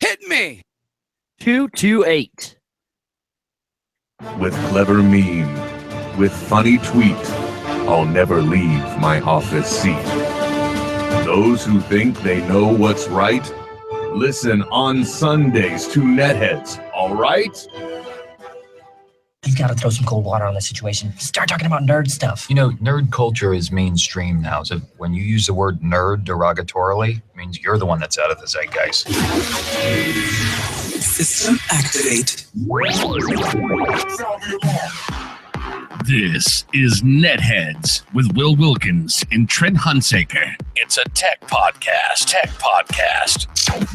Hit me. 228. With clever meme, with funny tweet, I'll never leave my office seat. Those who think they know what's right, listen on Sundays to NetHeads, all right? You've got to throw some cold water on this situation. Start talking about nerd stuff. You know, nerd culture is mainstream now. So when you use the word nerd derogatorily, it means you're the one that's out of the zeitgeist. System activate. This is NetHeads with Will Wilkins and Trent Hunsaker. It's a tech podcast.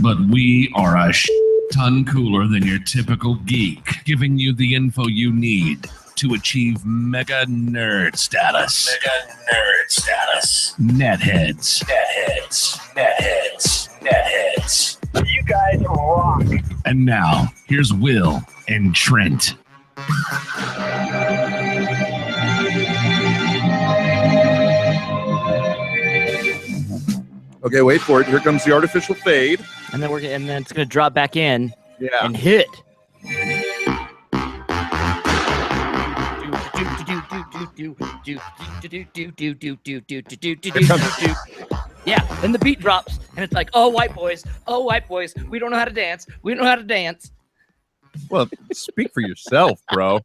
But we are a ton cooler than your typical geek, giving you the info you need to achieve mega nerd status. NetHeads. You guys rock. And now, here's Will and Trent. Okay, wait for it. Here comes the artificial fade. And then it's gonna drop back in. Yeah. And hit. Yeah, then the beat drops, and it's like, oh, white boys, we don't know how to dance. Well, speak for yourself, bro.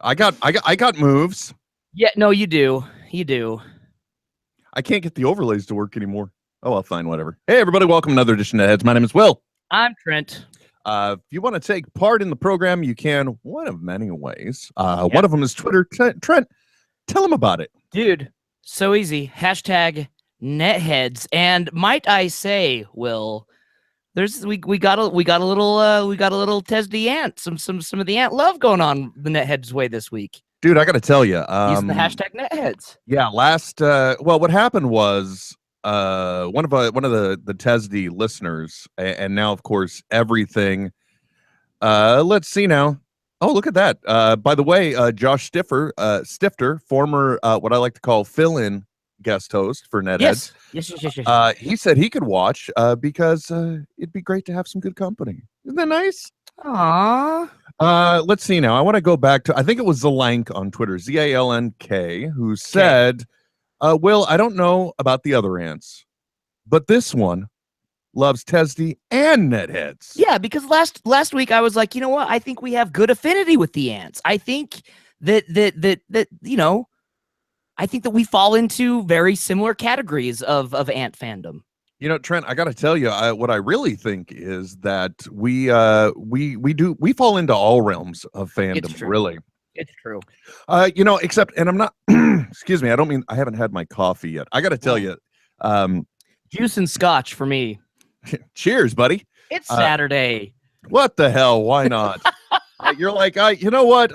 I got moves. Yeah, no, you do. I can't get the overlays to work anymore. Oh, well, fine, whatever. Hey, everybody, welcome to another edition of Heads. My name is Will. I'm Trent. If you want to take part in the program, you can one of many ways. One of them is Twitter. Trent, tell them about it. Dude, so easy. Hashtag NetHeads. And might I say, Will, we got a little Tez the Ant, some of the ant love going on the NetHeads way this week. Dude, I got to tell you, using the hashtag NetHeads. Yeah, what happened was one of the TESD listeners, and now of course everything. Let's see now. Oh, look at that. By the way, Josh Stifter, former what I like to call fill-in guest host for NetHeads. Yes. He said he could watch because it'd be great to have some good company. Isn't that nice? Aww. Let's see now. I want to go back to, I think it was Zalank on Twitter, ZALNK, who said, Will, I don't know about the other ants, but this one loves TESD and NetHeads. Yeah, because last week I was like, you know what? I think we have good affinity with the ants. I think that you know, I think that we fall into very similar categories of ant fandom. You know, Trent, I got to tell you, what I really think is that we fall into all realms of fandom. Really, it's true. You know, except, and I'm not. Excuse me. I haven't had my coffee yet. I got to tell you, juice and scotch for me. Cheers, buddy. It's Saturday. What the hell? Why not? You're like, you know what?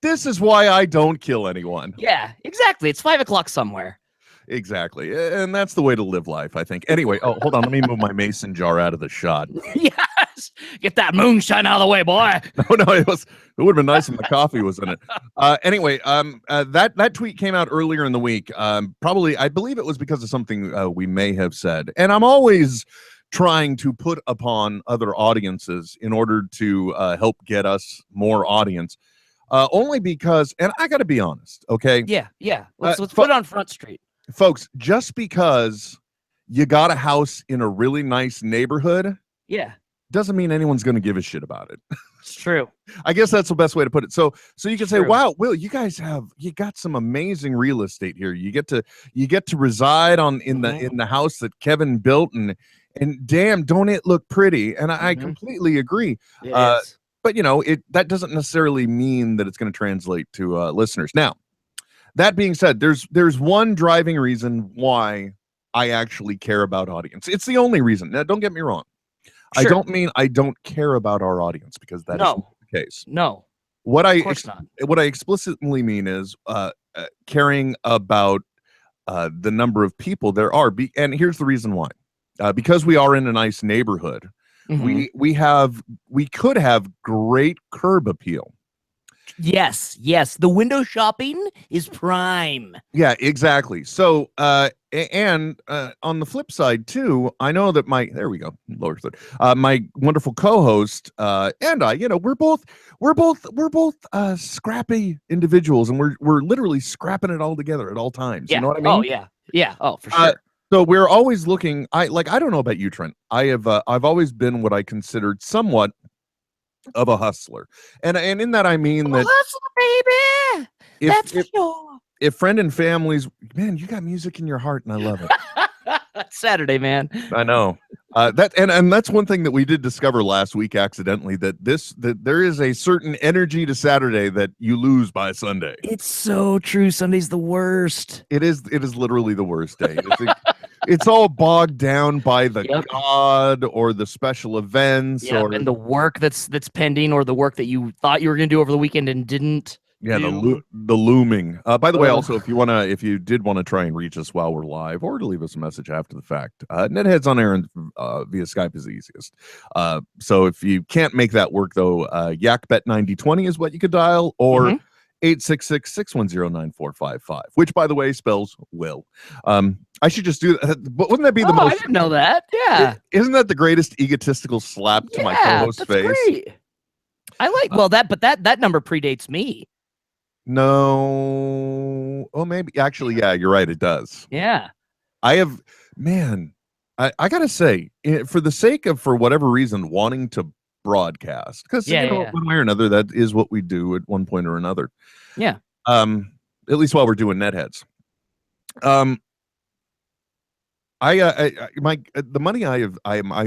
This is why I don't kill anyone. Yeah, exactly. It's 5 o'clock somewhere. Exactly. And that's the way to live life, I think. Anyway, hold on. Let me move my mason jar out of the shot. Yes. Get that moonshine out of the way, boy. No, it would have been nice if the coffee was in it. Anyway, that tweet came out earlier in the week. Probably, I believe it was because of something we may have said. And I'm always trying to put upon other audiences in order to help get us more audience. Only because, and I got to be honest, okay? Yeah. Let's put it on Front Street. Folks, just because you got a house in a really nice neighborhood, doesn't mean anyone's going to give a shit about it. It's true. I guess that's the best way to put it. So you can say, true. wow, Will, you got some amazing real estate here. You get to reside in the house that Kevin built, and damn, don't it look pretty? And I completely agree. But you know, that doesn't necessarily mean that it's going to translate to listeners. Now, that being said, there's one driving reason why I actually care about audience. It's the only reason. Now, don't get me wrong. Sure. I don't mean I don't care about our audience, because that is not the case. No. What I explicitly mean is caring about the number of people there are. And here's the reason why. Because we are in a nice neighborhood, we could have great curb appeal. Yes, the window shopping is prime. Yeah, exactly. So, and on the flip side too, I know that there we go, lower third. My wonderful co-host and I, we're both scrappy individuals, and we're literally scrapping it all together at all times. Yeah. You know what I mean? Oh yeah. Oh, for sure. So we're always looking. I don't know about you, Trent. I've always been what I considered somewhat of a hustler, and in that I mean that Hustle, baby. That's sure. If friend and families, man, you got music in your heart, and I love it. Saturday, man. I know that, and that's one thing that we did discover last week accidentally, that there is a certain energy to Saturday that you lose by Sunday. It's so true. Sunday's the worst. It is literally the worst day. It's all bogged down by the god or the special events and the work that's pending, or the work that you thought you were going to do over the weekend and didn't. Yeah, the looming. By the way, also, if you did want to try and reach us while we're live, or to leave us a message after the fact, NetHeads on air and via Skype is the easiest. So if you can't make that work, though, YakBet9020 is what you could dial, or 866-610-9455, which, by the way, spells will. I should just do that. But wouldn't that be the most? I didn't know that. Yeah. Isn't that the greatest egotistical slap to my co-host's face? Great. I like that number predates me. No. Oh, maybe. Actually, yeah, you're right. It does. Yeah. I gotta say, for the sake of, for whatever reason, wanting to broadcast, because one way or another, that is what we do at one point or another. Yeah. At least while we're doing NetHeads. The money I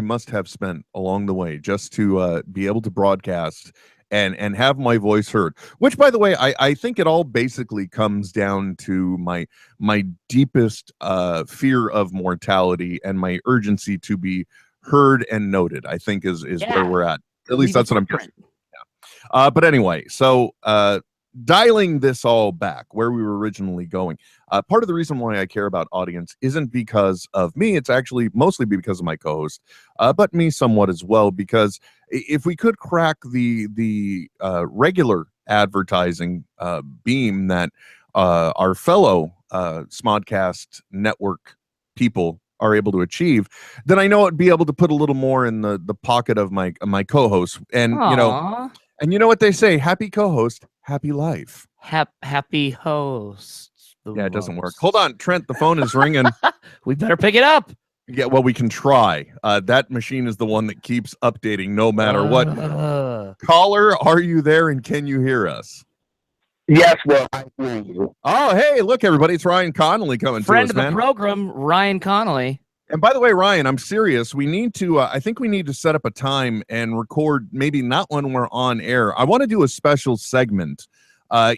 must have spent along the way just to be able to broadcast and have my voice heard, which, by the way, I think it all basically comes down to my deepest fear of mortality and my urgency to be heard and noted, I think is where we're at. At least that's what I'm guessing. Yeah. But anyway, so dialing this all back where we were originally going, part of the reason why I care about audience isn't because of me. It's actually mostly because of my co-host, but me somewhat as well, because if we could crack the regular advertising beam that our fellow Smodcast network people are able to achieve, then I know I'd be able to put a little more in the pocket of my co-host. And and you know what they say, happy co-host, happy life. Happy host. Yeah, it doesn't work. Hold on, Trent, the phone is ringing. We better pick it up. Yeah, well, we can try. That machine is the one that keeps updating no matter what. Caller, are you there, and can you hear us? Yes, well, I hear you. Oh, hey, look, everybody, it's Ryan Connolly coming Friend to us, of the program, Ryan Connolly. And by the way, Ryan, I'm serious. We need to, I think we need to set up a time and record, maybe not when we're on air. I want to do a special segment.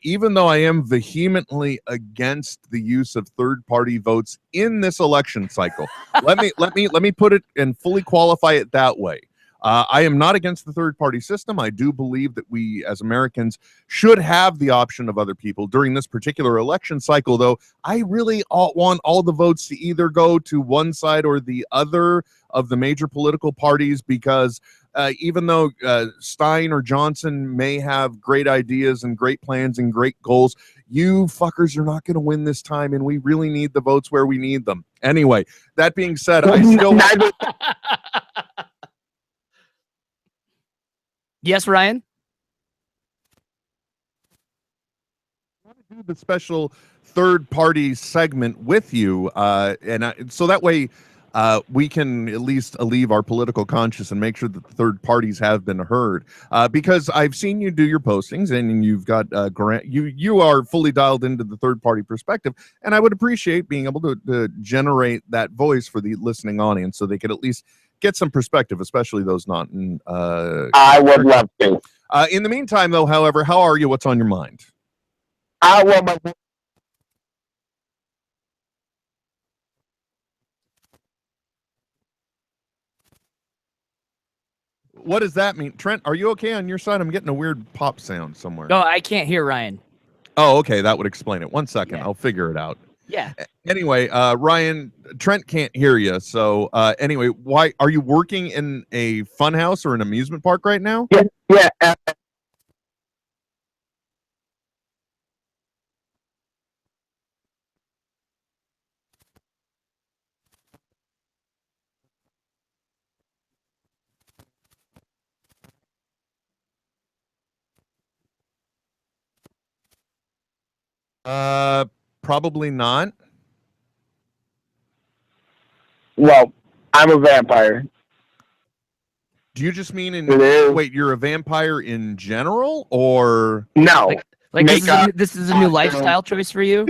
Even though I am vehemently against the use of third-party votes in this election cycle, let me put it and fully qualify it that way. I am not against the third-party system. I do believe that we, as Americans, should have the option of other people during this particular election cycle. Though I really want all the votes to either go to one side or the other of the major political parties, because even though Stein or Johnson may have great ideas and great plans and great goals, you fuckers are not going to win this time, and we really need the votes where we need them. Anyway, that being said, I still... Yes, Ryan? I want to do the special third-party segment with you, so that way we can at least alleviate our political conscience and make sure that the third parties have been heard. Because I've seen you do your postings, and you've got you are fully dialed into the third-party perspective, and I would appreciate being able to generate that voice for the listening audience, so they could at least get some perspective, especially those not in. I would love to. In the meantime, though, however, how are you? What's on your mind? What does that mean? Trent, are you okay on your side? I'm getting a weird pop sound somewhere. No, I can't hear Ryan. Oh, okay. That would explain it. 1 second. Yeah. I'll figure it out. Yeah. Anyway, Ryan, Trent can't hear you. So anyway, why are you working in a fun house or an amusement park right now? Yeah. Probably not. Well, I'm a vampire. Do you just mean It is. wait, you're a vampire in general, or No. Like Makeup. this is a new lifestyle choice for you?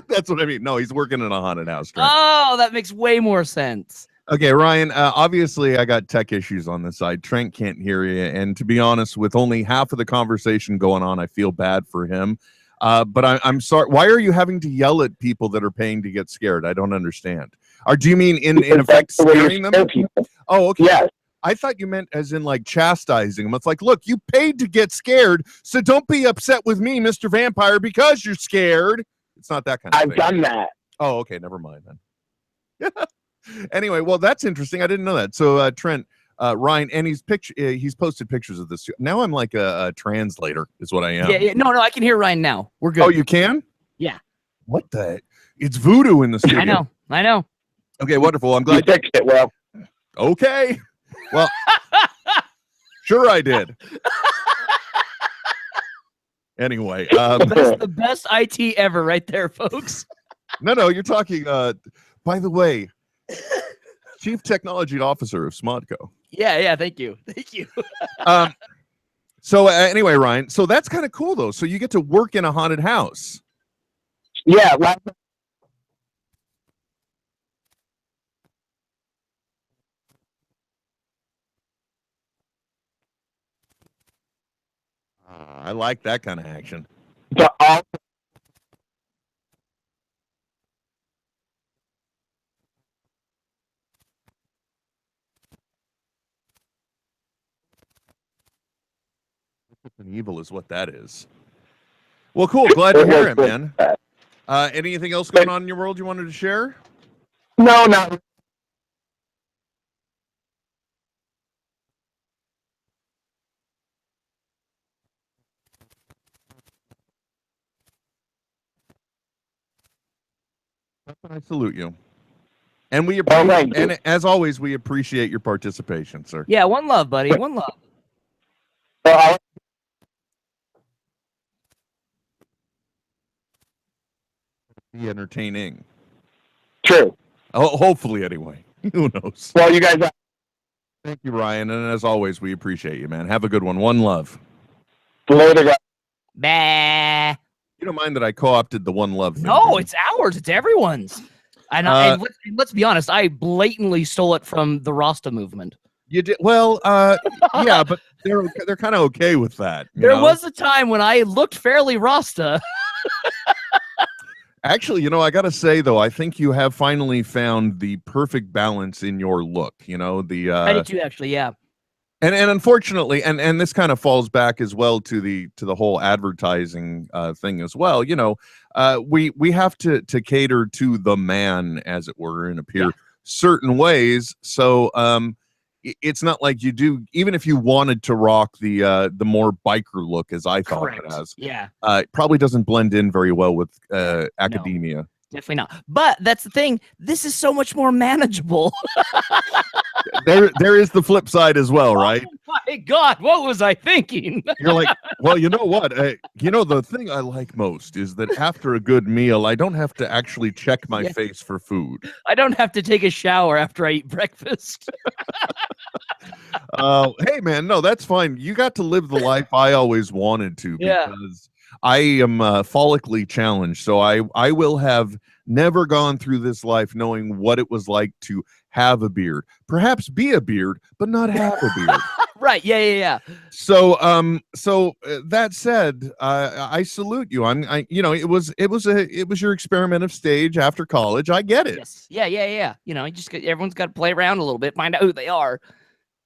that's what I mean? No, he's working in a haunted house. Trent. Oh, that makes way more sense. Okay, Ryan, obviously I got tech issues on the side. Trent can't hear you. And to be honest, with only half of the conversation going on, I feel bad for him. But I'm sorry. Why are you having to yell at people that are paying to get scared? I don't understand. Or do you mean in effect That's the way you scaring them? scare people. Oh, okay. Yes. I thought you meant as in like chastising them. It's like, look, you paid to get scared, so don't be upset with me, Mr. Vampire, because you're scared. It's not that kind of I've thing. done that. Oh, okay. Never mind then. Anyway, well, that's interesting. I didn't know that. So, Trent, Ryan, and he's posted pictures of this. Now I'm like a translator, is what I am. Yeah. No, I can hear Ryan now. We're good. Oh, you can? Yeah. What the? It's voodoo in the studio. I know. Okay, wonderful. I'm You glad. fixed it well. Okay. Well, sure I did. Anyway, That's the best IT ever right there, folks. no, you're talking. By the way, Chief Technology Officer of Smodco. Yeah. Thank you. So anyway, Ryan. So that's kind of cool, though. So you get to work in a haunted house. Yeah. I like that kind of action. But all And evil is what that is. Well, cool. Glad to hear it, man. Anything else going on in your world you wanted to share? No, no. I salute you. And we thank appreciate, you. and as always, we appreciate your participation, sir. Yeah, one love, buddy. One love. Well, Be entertaining. true. Oh, hopefully, anyway. Who knows? Well, you guys. Thank you, Ryan. And as always, we appreciate you, man. Have a good one. One love. Later, guys. Bah. You don't mind that I co-opted the one love thing? No, do you? it's ours. It's everyone's. And let's be honest, I blatantly stole it from the Rasta movement. You did well. Yeah, but they're kind of okay with that. There was a time when I looked fairly Rasta. Actually, I got to say though, I think you have finally found the perfect balance in your look. I did too, actually. Yeah. And unfortunately, and this kind of falls back as well to the whole advertising thing as well. We have to cater to the man, as it were, and appear certain ways. So it's not like you do, even if you wanted to rock the more biker look, as I thought Correct. it has. Yeah. It probably doesn't blend in very well with academia. Definitely not. But that's the thing. This is so much more manageable. There is the flip side as well, right? Oh my God, what was I thinking? You're like, well, you know what? The thing I like most is that after a good meal, I don't have to actually check my face for food. I don't have to take a shower after I eat breakfast. Hey, man, no, that's fine. You got to live the life I always wanted to because I am follically challenged. So I will have never gone through this life knowing what it was like to have a beard, perhaps be a beard, but not have a beard. Right. Yeah. So, that said, I salute you. It was your experimental stage after college. I get it. Yes. Yeah. Everyone's got to play around a little bit, find out who they are.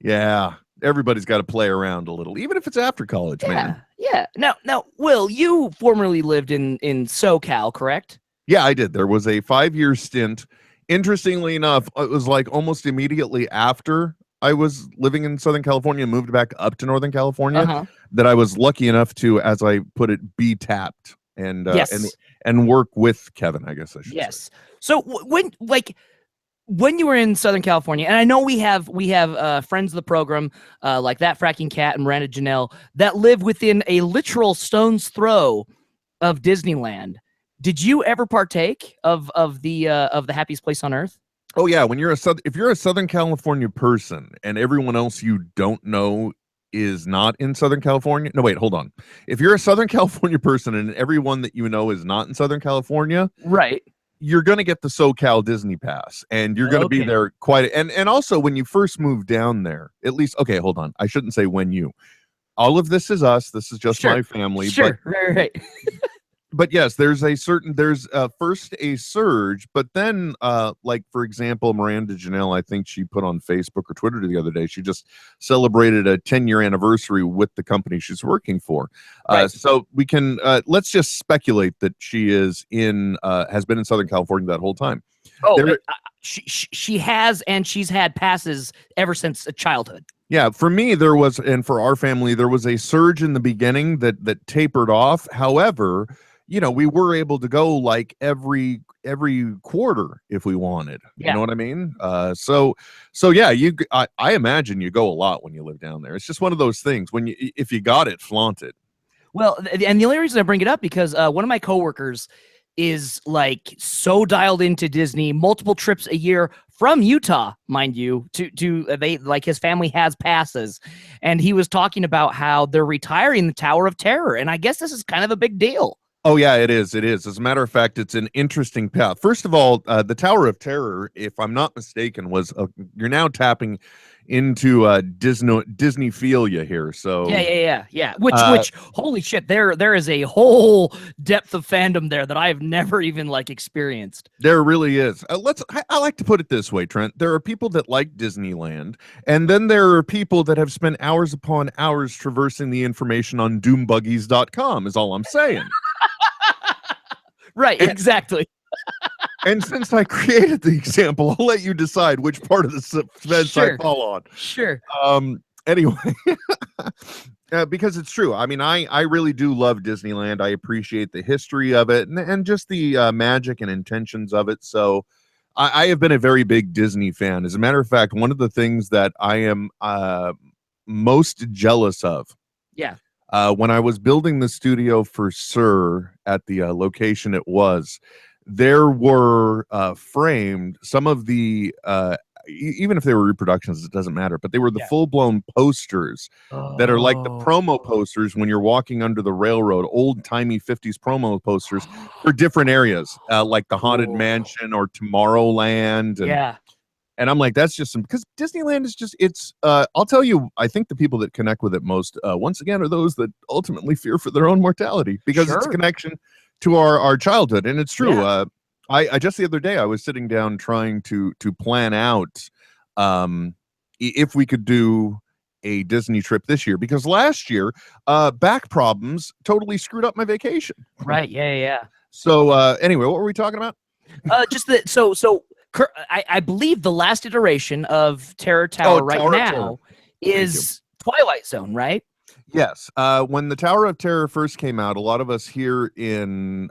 Yeah. Everybody's got to play around a little, even if it's after college, man. Yeah. Now, Will, you formerly lived in SoCal, correct? Yeah, I did. There was a 5-year stint. Interestingly enough, it was like almost immediately after I was living in Southern California and moved back up to Northern California that I was lucky enough to, as I put it, be tapped and work with Kevin, I guess I should say. So when you were in Southern California, and I know we have friends of the program like That Fracking Cat and Miranda Janelle that live within a literal stone's throw of Disneyland. Did you ever partake of the happiest place on earth? Oh yeah, when you're if you're a Southern California person and everyone else you don't know is not in Southern California. No, wait, hold on. If you're a Southern California person and everyone that you know is not in Southern California, Right. you're going to get the SoCal Disney Pass and you're going to be Okay. there and also when you first move down there, at least, okay, hold on. I shouldn't say when you. All of this is us. This is just my family. Sure. Right. But yes, there's first a surge, but then like for example, Miranda Janelle, I think she put on Facebook or Twitter the other day, she just celebrated a 10-year anniversary with the company she's working for. Right. So we can let's just speculate that she is has been in Southern California that whole time. Oh, she has, and she's had passes ever since childhood. Yeah, for me there was, and for our family there was a surge in the beginning that tapered off. However, you know, we were able to go like every quarter if we wanted. Yeah. You know what I mean? So yeah, I imagine you go a lot when you live down there. It's just one of those things when if you got it, flaunt it. Well, and the only reason I bring it up because one of my coworkers is like so dialed into Disney, multiple trips a year from Utah, mind you, to they like his family has passes, and he was talking about how they're retiring the Tower of Terror, and I guess this is kind of a big deal. Oh yeah, it is. It is. As a matter of fact, it's an interesting path. First of all, the Tower of Terror, if I'm not mistaken, was you're now tapping into Disneyphilia here. So yeah. Which holy shit, there is a whole depth of fandom there that I've never even like experienced. There really is. I like to put it this way, Trent. There are people that like Disneyland, and then there are people that have spent hours upon hours traversing the information on doombuggies.com is all I'm saying. Right, exactly. And since I created the example, I'll let you decide which part of the fence I fall on. Sure. Anyway, because it's true. I mean, I really do love Disneyland. I appreciate the history of it and just the magic and intentions of it. So I have been a very big Disney fan. As a matter of fact, one of the things that I am most jealous of. Yeah. When I was building the studio for Sir at the location it was, there were framed some of the even if they were reproductions, it doesn't matter, but they were the full-blown posters that are like the promo posters when you're walking under the railroad, old-timey 50s promo posters for different areas, like the Haunted Mansion or Tomorrowland. And I'm like, that's just some, because Disneyland is just, it's, I'll tell you, I think the people that connect with it most, once again, are those that ultimately fear for their own mortality, because it's a connection to our childhood. And it's true. I just the other day, I was sitting down trying to plan out if we could do a Disney trip this year, because last year, back problems totally screwed up my vacation. Right. Yeah. So anyway, what were we talking about? Just that. So I believe the last iteration of Terror Tower now is Twilight Zone, right? Yes. When the Tower of Terror first came out, a lot of us here in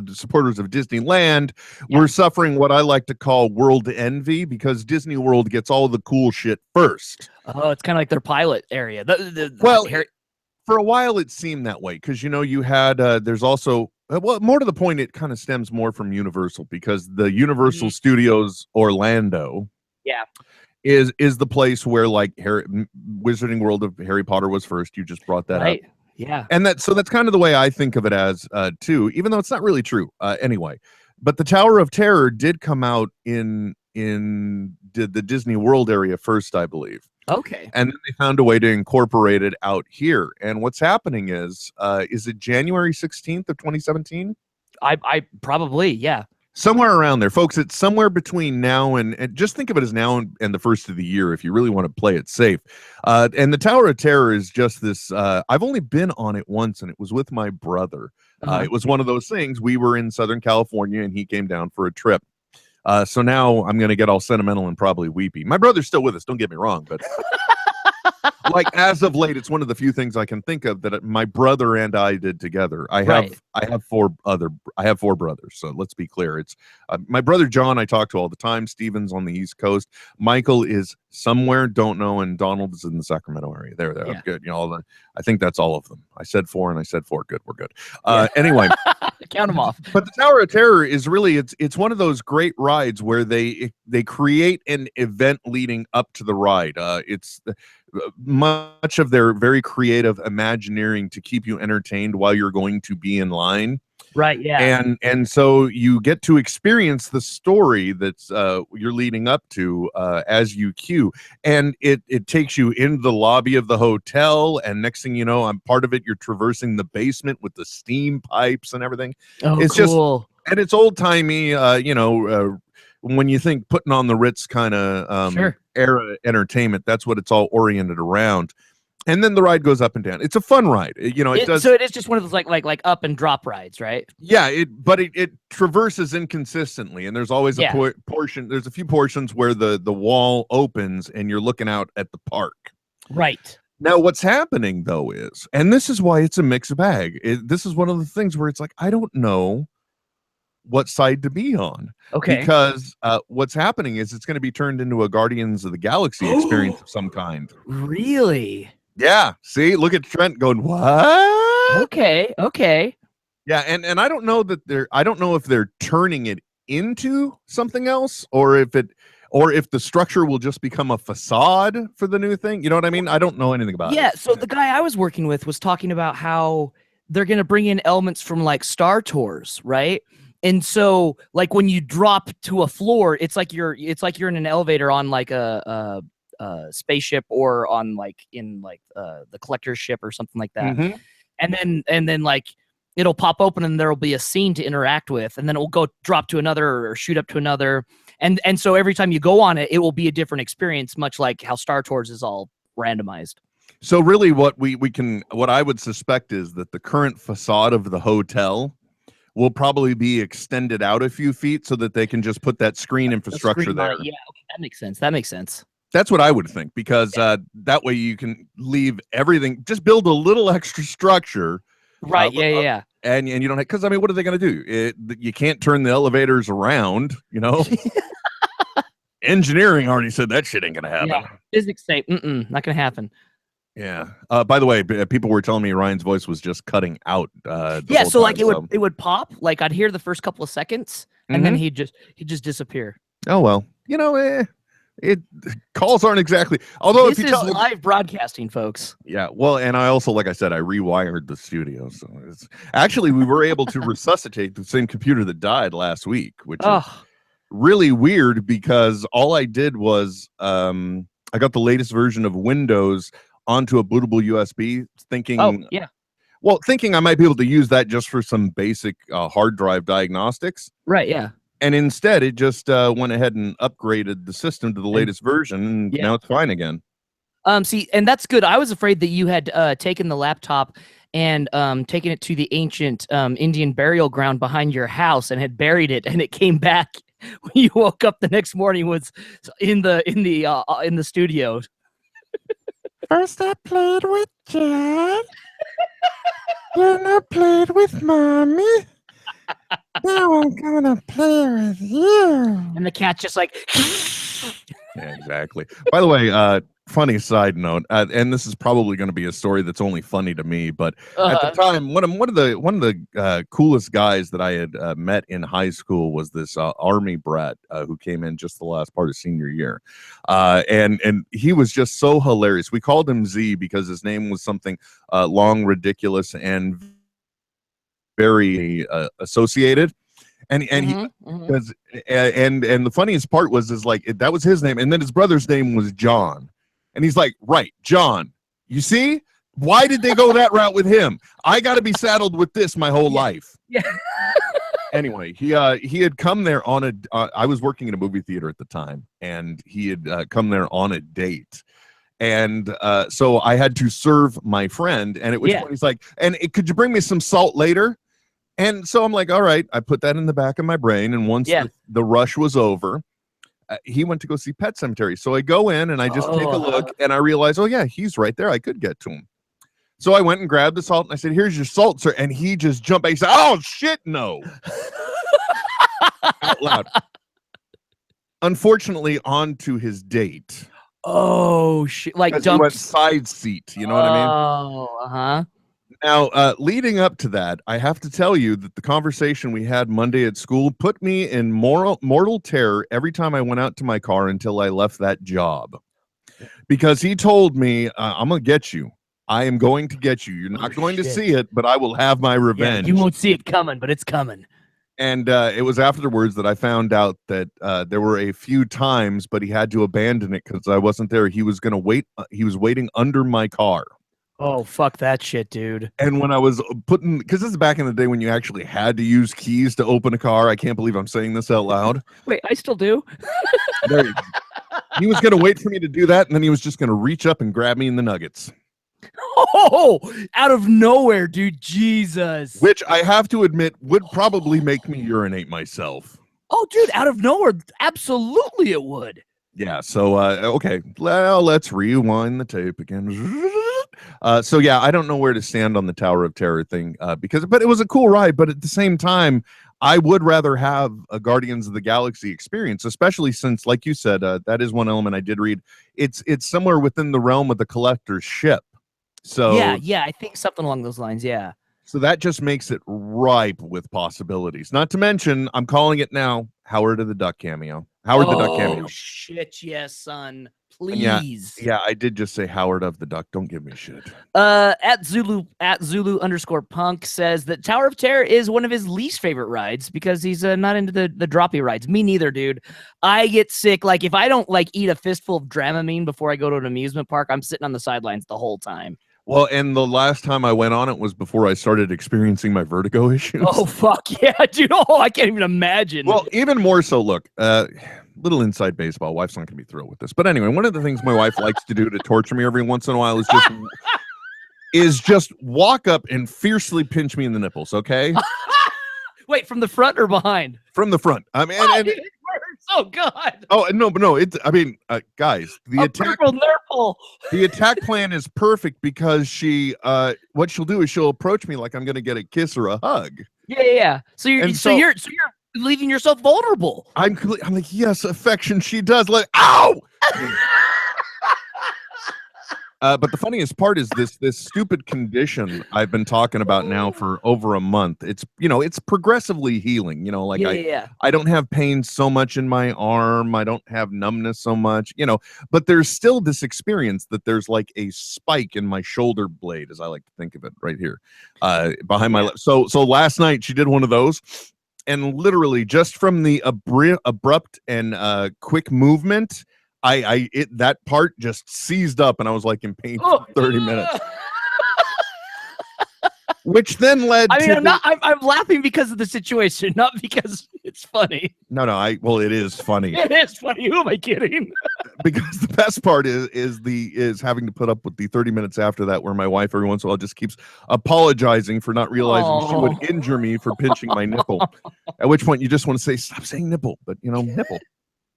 supporters of Disneyland were suffering what I like to call world envy, because Disney World gets all the cool shit first. Oh, it's kind of like their pilot area. For a while it seemed that way, because, you know, you had there's also well, more to the point, it kind of stems more from Universal, because the Universal Studios Orlando is the place where like Wizarding World of Harry Potter was first. You just brought that up. Yeah. And that's kind of the way I think of it as too, even though it's not really true anyway. But the Tower of Terror did come out in the Disney World area first, I believe. Okay. And then they found a way to incorporate it out here. And what's happening is it January 16th of 2017? I probably, yeah. Somewhere around there, folks. It's somewhere between now and just think of it as now and the first of the year if you really want to play it safe. And the Tower of Terror is just this. I've only been on it once, and it was with my brother. It was one of those things. We were in Southern California, and he came down for a trip. So now I'm going to get all sentimental and probably weepy. My brother's still with us, don't get me wrong, but like as of late, it's one of the few things I can think of that my brother and I did together. I have four brothers, so let's be clear. It's my brother John I talk to all the time. Steven's on the East Coast. Michael is somewhere, don't know, and Donald is in the Sacramento area. There. Good. You know, I think that's all of them. I said four and I said four. Good, we're good. Anyway. Count them off. But the Tower of Terror is really it's one of those great rides where they create an event leading up to the ride. It's much of their very creative imagineering to keep you entertained while you're going to be in line. Right. Yeah. And so you get to experience the story that's you're leading up to as you queue, and it takes you into the lobby of the hotel, and next thing you know, I'm part of it. You're traversing the basement with the steam pipes and everything. Oh, It's cool. And it's old timey. When you think putting on the Ritz kind of Sure. era entertainment, that's what it's all oriented around. And then the ride goes up and down. It's a fun ride. It does. So it is just one of those like up and drop rides, right? Yeah, it traverses inconsistently, and there's always Yeah. a portion. There's a few portions where the wall opens and you're looking out at the park. Right. Now, what's happening though is, and this is why it's a mixed bag. This is one of the things where it's like I don't know what side to be on. Okay. Because what's happening is it's going to be turned into a Guardians of the Galaxy experience of some kind. Really? Yeah. See, look at Trent going, what? Okay. Yeah, and I don't know that I don't know if they're turning it into something else, or if the structure will just become a facade for the new thing. You know what I mean? I don't know anything about it. Yeah. So the guy I was working with was talking about how they're going to bring in elements from like Star Tours, right? And so like when you drop to a floor, it's like you're in an elevator on like a spaceship, or on like in like the collector's ship or something like that. Mhm. And then like it'll pop open and there'll be a scene to interact with, and then it will go drop to another or shoot up to another. And so every time you go on it, it will be a different experience, much like how Star Tours is all randomized. So really what what I would suspect is that the current facade of the hotel will probably be extended out a few feet so that they can just put that screen infrastructure there. Yeah, okay, that makes sense. That's what I would think, because that way you can leave everything, just build a little extra structure. Right. Yeah. And you don't, because I mean, what are they going to do? You can't turn the elevators around, Engineering already said that shit ain't going to happen. Yeah. Physics say, not going to happen. Yeah. By the way, people were telling me Ryan's voice was just cutting out. Yeah. So like it would pop, like I'd hear the first couple of seconds, and then he'd just disappear. Oh, well, calls aren't exactly, although this is live broadcasting, folks. Yeah, well, and I also, like I said, I rewired the studio, so it's actually we were able to resuscitate the same computer that died last week, which is really weird, because all I did was I got the latest version of Windows onto a bootable USB, thinking I might be able to use that just for some basic hard drive diagnostics. Right. Yeah. And instead, it just went ahead and upgraded the system to the latest version, and now it's fine again. See, and that's good. I was afraid that you had taken the laptop and taken it to the ancient Indian burial ground behind your house and had buried it, and it came back when you woke up the next morning, was in the studio. First I played with Jack, then I played with Mommy. Now I'm gonna play with you. And the cat's just like Yeah, exactly. By the way, funny side note, and this is probably going to be a story that's only funny to me, but at the time, one of the coolest guys that I had met in high school was this army brat who came in just the last part of senior year, and he was just so hilarious. We called him Z because his name was something long, ridiculous, and very associated. And he because and the funniest part was like that was his name, and then his brother's name was John, and he's like, right, John, you see, why did they go that route with him? I got to be saddled with this my whole life. Yeah. Anyway, he had come there on I was working in a movie theater at the time, and he had come there on a date. And so I had to serve my friend, and at which point he's like, could you bring me some salt later? And so I'm like, all right, I put that in the back of my brain. And once the rush was over, he went to go see Pet Sematary. So I go in and I just take a look, and I realize, oh yeah, he's right there. I could get to him. So I went and grabbed the salt, and I said, here's your salt, sir. And he just jumped back. He said, oh shit, no. Out loud. Unfortunately, on to his date. Oh shit! Like he went side seat. You know what I mean? Oh, Now, leading up to that, I have to tell you that the conversation we had Monday at school put me in mortal terror every time I went out to my car until I left that job. Because he told me, I'm going to get you. I am going to get you. You're not going to see it, but I will have my revenge. You won't see it coming, but it's coming. And it was afterwards that I found out that there were a few times, but he had to abandon it because I wasn't there. He was going to wait. He was waiting under my car. Oh, fuck that shit, dude. And when I was putting, because this is back in the day when you actually had to use keys to open a car. I can't believe I'm saying this out loud. Wait, I still do? There you go. He was going to wait for me to do that, and then he was just going to reach up and grab me in the nuggets. Oh, out of nowhere, dude. Jesus. Which I have to admit would probably make me urinate myself. Oh, dude, out of nowhere. Absolutely it would. Yeah, so, okay. Well, let's rewind the tape again. So, yeah, I don't know where to stand on the Tower of Terror thing, but it was a cool ride. But at the same time, I would rather have a Guardians of the Galaxy experience, especially since, like you said, that is one element I did read. It's somewhere within the realm of the collector's ship. So yeah, I think something along those lines. Yeah. So that just makes it ripe with possibilities. Not to mention, I'm calling it now, Howard of the Duck cameo. Howard the Duck cameo. Oh shit, yes, son. Please. Yeah, I did just say Howard of the Duck. Don't give me shit. At Zulu_Punk says that Tower of Terror is one of his least favorite rides because he's not into the droppy rides. Me neither, dude. I get sick. Like if I don't like eat a fistful of Dramamine before I go to an amusement park, I'm sitting on the sidelines the whole time. Well, and the last time I went on it was before I started experiencing my vertigo issues. Oh, fuck yeah, dude. Oh, I can't even imagine. Well, even more so, look, little inside baseball. Wife's not going to be thrilled with this. But anyway, one of the things my wife likes to do to torture me every once in a while is just walk up and fiercely pinch me in the nipples, okay? Wait, from the front or behind? From the front. I mean, dude, it hurts. Oh, God. Oh, no, but no, guys, the attack plan is perfect because what she'll do is she'll approach me like I'm going to get a kiss or a hug. Yeah. So you're leaving yourself vulnerable. I'm like, yes, affection. She does. Like, ow! But the funniest part is this stupid condition I've been talking about now for over a month. It's progressively healing. I don't have pain so much in my arm. I don't have numbness so much. But there's still this experience that there's like a spike in my shoulder blade, as I like to think of it, right here, behind my left. So last night she did one of those. And literally just from the abrupt and quick movement, that part just seized up, and I was like in pain for 30 minutes. Which then led to I'm laughing because of the situation, not because it's funny. No, well, it is funny. It is funny. Who am I kidding? Because the best part is having to put up with the 30 minutes after that, where my wife every once in a while just keeps apologizing for not realizing she would injure me for pinching my nipple. At which point you just want to say, stop saying nipple, but nipple.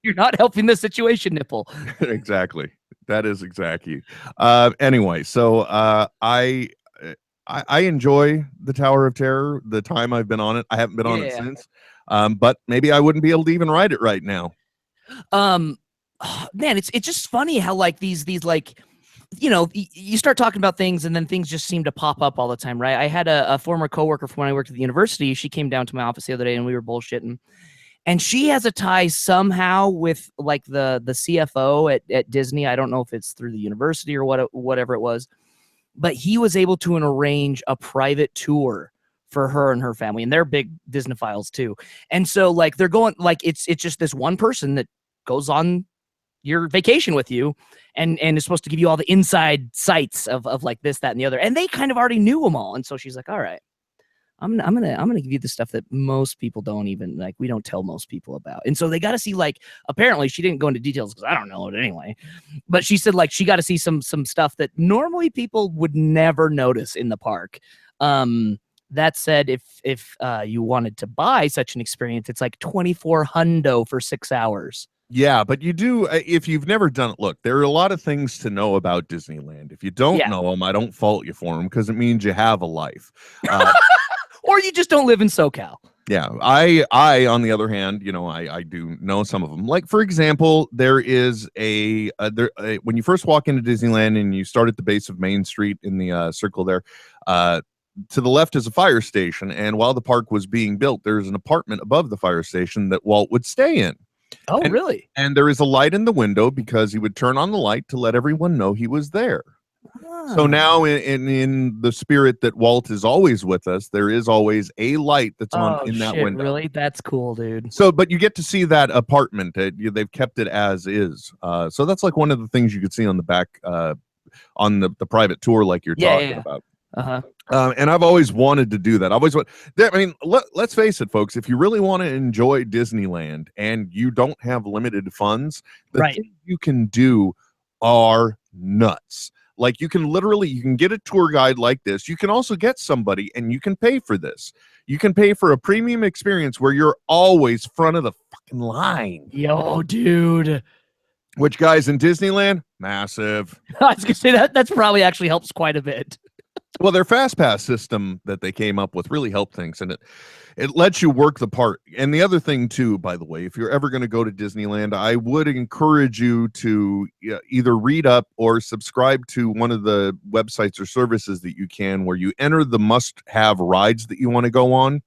You're not helping the situation, nipple. Exactly. That is exactly. Anyway, so I enjoy the Tower of Terror. The time I've been on it, I haven't been on it since. But maybe I wouldn't be able to even ride it right now. Man, it's just funny how like these like, you start talking about things and then things just seem to pop up all the time, right? I had a former coworker from when I worked at the university. She came down to my office the other day and we were bullshitting. And she has a tie somehow with like the CFO at Disney. I don't know if it's through the university or whatever it was, but he was able to arrange a private tour for her and her family, and they're big Disneyphiles too. And so like they're going like it's just this one person that goes on your vacation with you and is supposed to give you all the inside sights of like this, that, and the other. And they kind of already knew them all. And so she's like, all right, I'm gonna give you the stuff that most people don't even like. We don't tell most people about. And so they got to see like. Apparently, she didn't go into details because I don't know it anyway. But she said like she got to see some stuff that normally people would never notice in the park. That said, if you wanted to buy such an experience, it's like $2,400 for 6 hours. Yeah, but you do, if you've never done it, look, there are a lot of things to know about Disneyland. If you don't know them, I don't fault you for them because it means you have a life. Or you just don't live in SoCal. Yeah, I on the other hand, I do know some of them. Like, for example, there is when you first walk into Disneyland and you start at the base of Main Street in the circle there, to the left is a fire station, and while the park was being built, there's an apartment above the fire station that Walt would stay in. Oh, And- really? And there is a light in the window because he would turn on the light to let everyone know he was there. So now, in the spirit that Walt is always with us, there is always a light that's on in that shit, window. Really? That's cool, dude. So, but you get to see that apartment. They've kept it as is. So that's like one of the things you could see on the back, on the private tour, like you're talking about. And I've always wanted to do that. I mean, let's face it, folks. If you really want to enjoy Disneyland and you don't have limited funds, the things you can do are nuts. Like you can get a tour guide like this. You can also get somebody and you can pay for this. You can pay for a premium experience where you're always front of the fucking line. Yo, dude. Which, guys, in Disneyland, massive. I was gonna say that's probably actually helps quite a bit. Well, their fast pass system that they came up with really helped things, and it lets you work the park. And the other thing too, by the way, if you're ever going to go to Disneyland, I would encourage you to either read up or subscribe to one of the websites or services that you can, where you enter the must-have rides that you want to go on,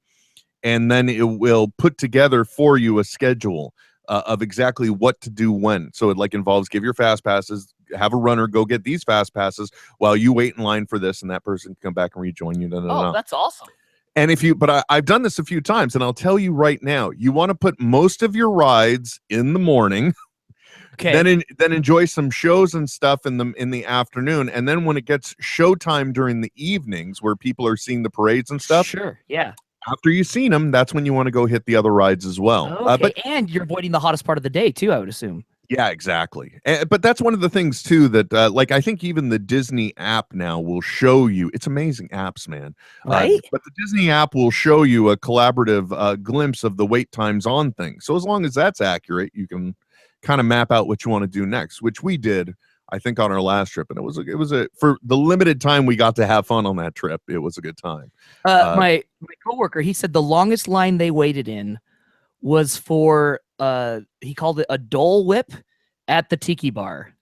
and then it will put together for you a schedule of exactly what to do when. So it like involves give your fast passes, have a runner go get these fast passes while you wait in line for this, and that person can come back and rejoin you. That's awesome. And I've done this a few times, and I'll tell you right now, you want to put most of your rides in the morning. Okay. Then enjoy some shows and stuff in the afternoon, and then when it gets showtime during the evenings, where people are seeing the parades and stuff. Sure. Yeah. After you've seen them, that's when you want to go hit the other rides as well. Okay. And you're avoiding the hottest part of the day too, I would assume. Yeah, exactly. But that's one of the things too that like I think even the Disney app now will show you. It's amazing apps, man. Right. But the Disney app will show you a collaborative glimpse of the wait times on things. So as long as that's accurate, you can kind of map out what you want to do next, which we did, I think, on our last trip, and it was for the limited time we got to have fun on that trip. It was a good time. My coworker, he said the longest line they waited in was for he called it a Dole Whip at the Tiki Bar.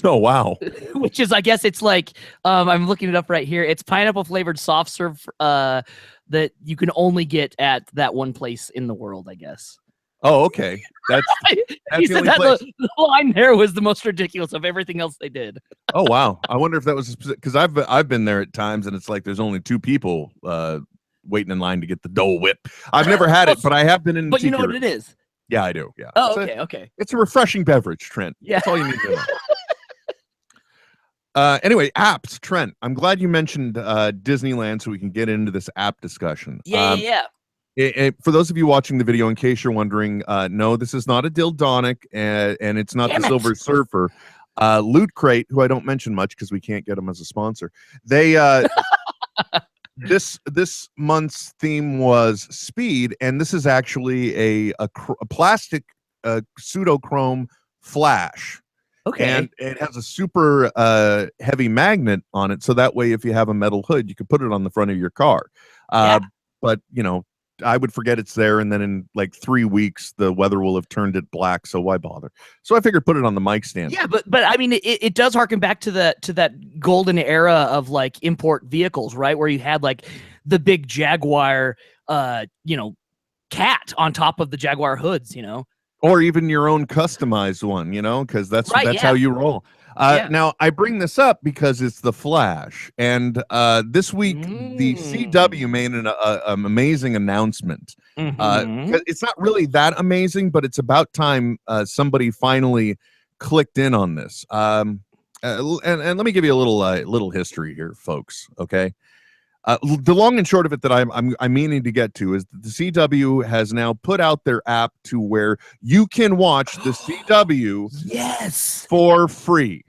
Oh wow! Which is, I guess it's like I'm looking it up right here. It's pineapple flavored soft serve that you can only get at that one place in the world, I guess. Oh, okay. That's he said that the line there was the most ridiculous of everything else they did. Oh wow! I wonder if that was because I've been there at times, and it's like there's only two people waiting in line to get the Dole Whip. I've never had it, but I have been in. But you know what it is? Yeah, I do. Yeah. Oh, okay. It's a refreshing beverage, Trent. Yeah, that's all you need to know. Anyway, apps, Trent. I'm glad you mentioned Disneyland, so we can get into this app discussion. Yeah. For those of you watching the video, in case you're wondering, no, this is not a Dildonic, and it's not the Silver Surfer. Loot Crate, who I don't mention much because we can't get them as a sponsor. They this month's theme was speed, and this is actually a plastic pseudochrome flash. Okay. And it has a super heavy magnet on it, so that way if you have a metal hood, you can put it on the front of your car. But you know, I would forget it's there, and then in like 3 weeks the weather will have turned it black, so why bother? So I figured put it on the mic stand. Yeah, but I mean it does harken back to that golden era of like import vehicles, right? Where you had like the big Jaguar cat on top of the Jaguar hoods, or even your own customized one, because that's how you roll. Now I bring this up because it's the Flash, and this week the CW made an amazing announcement. It's not really that amazing, but it's about time somebody finally clicked in on this. And let me give you a little history here, folks. Okay. The long and short of it that I'm meaning to get to is that the CW has now put out their app to where you can watch the CW for free.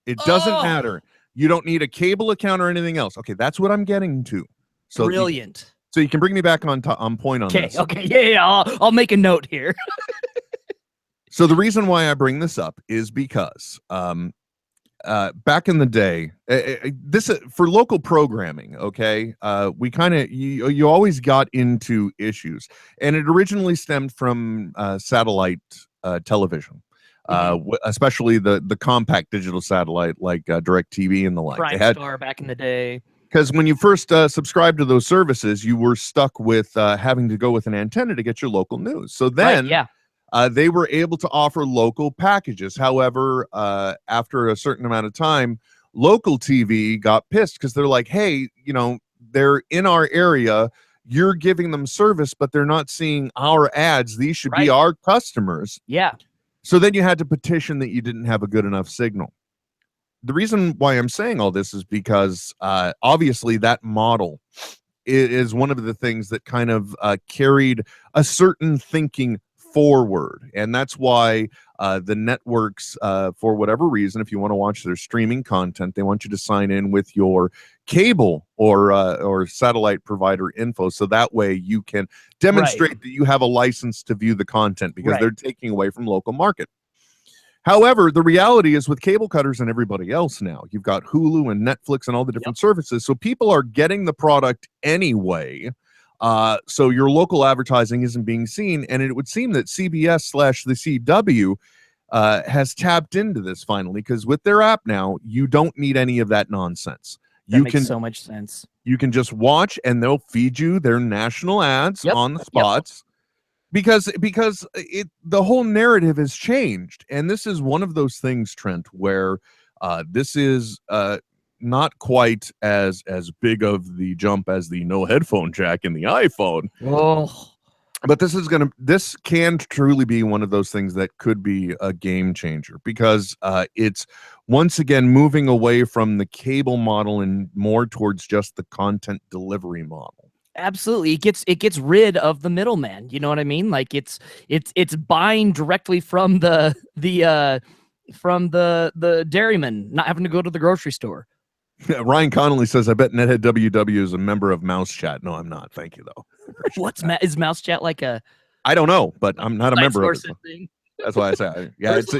It doesn't matter. You don't need a cable account or anything else. Okay, that's what I'm getting to. So brilliant. So you can bring me back on point on this. Okay, yeah. I'll make a note here. So the reason why I bring this up is because back in the day, this for local programming, okay, we kind of you always got into issues, and it originally stemmed from satellite television, especially the compact digital satellite like DirecTV and the like. Prime Star back in the day. Because when you first subscribed to those services, you were stuck with having to go with an antenna to get your local news. So then they were able to offer local packages. However, after a certain amount of time, local TV got pissed because they're like, hey, you know, they're in our area. You're giving them service, but they're not seeing our ads. These should be our customers. Yeah. So then you had to petition that you didn't have a good enough signal. The reason why I'm saying all this is because obviously that model is one of the things that kind of carried a certain thinking forward. And that's why the networks, for whatever reason, if you want to watch their streaming content, they want you to sign in with your cable or satellite provider info. So that way you can demonstrate that you have a license to view the content, because they're taking away from local market. However, the reality is with cable cutters and everybody else now, you've got Hulu and Netflix and all the different services. So people are getting the product anyway. So your local advertising isn't being seen. And it would seem that CBS/the CW has tapped into this finally, because with their app now, you don't need any of that nonsense. That makes so much sense. You can just watch and they'll feed you their national ads on the spots. Because the whole narrative has changed. And this is one of those things, Trent, where this is not quite as big of the jump as the no headphone jack in the iPhone. Oh. But this can truly be one of those things that could be a game changer, because it's once again moving away from the cable model and more towards just the content delivery model. Absolutely. It gets rid of the middleman. You know what I mean? Like it's buying directly from the dairyman, not having to go to the grocery store. Ryan Connolly says, I bet Nethead WW is a member of Mouse Chat. No, I'm not. Thank you, though. Is Mouse Chat like a... I don't know, but I'm not a member of it. Thing? That's why I say, yeah. Is it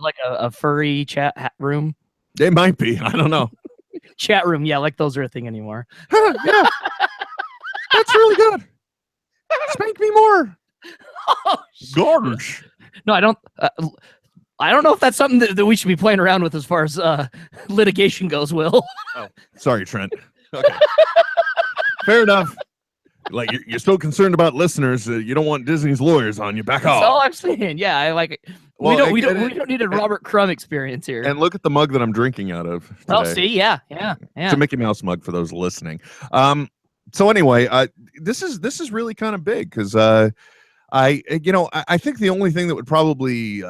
like a furry chat room? It might be. I don't know. Chat room. Yeah, like those are a thing anymore. Yeah. That's really good. Spank me more. Oh, gosh. No, I don't know if that's something that we should be playing around with as far as litigation goes, Will. Oh, sorry, Trent. Okay. Fair enough. Like you're still concerned about listeners. You don't want Disney's lawyers on you. Back off. That's all I'm saying. Yeah, I like it. We don't need a Robert Crumb experience here. And look at the mug that I'm drinking out of today. Oh, see, yeah. It's a Mickey Mouse mug for those listening. So anyway, this is really kind of big, because I think the only thing that would probably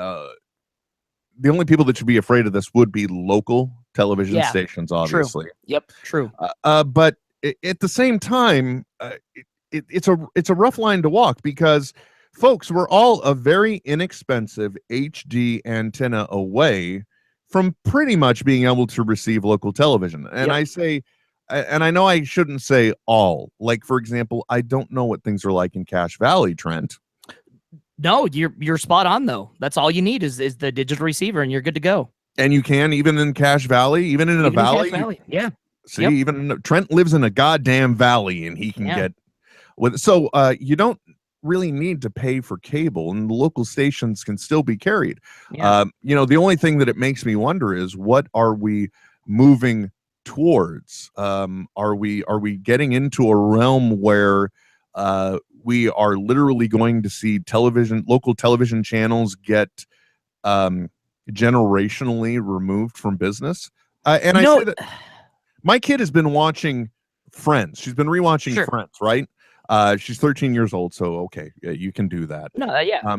the only people that should be afraid of this would be local television stations, obviously. True. Yep, true. But at the same time, it's a rough line to walk, because folks, we're all a very inexpensive HD antenna away from pretty much being able to receive local television. And I say, and I know I shouldn't say all. Like, for example, I don't know what things are like in Cache Valley, Trent. No, you're spot on, though. That's all you need is the digital receiver, and you're good to go. And you can, even in Cache Valley, even in a valley. Yeah. See, even Trent lives in a goddamn valley, and he can get with. So you don't really need to pay for cable, and the local stations can still be carried. Yeah. The only thing that it makes me wonder is, what are we moving towards? Are we getting into a realm where we are literally going to see local television channels get generationally removed from business? And I say that my kid has been watching Friends. She's been rewatching Friends, right? She's 13 years old, so okay, you can do that. No, yeah.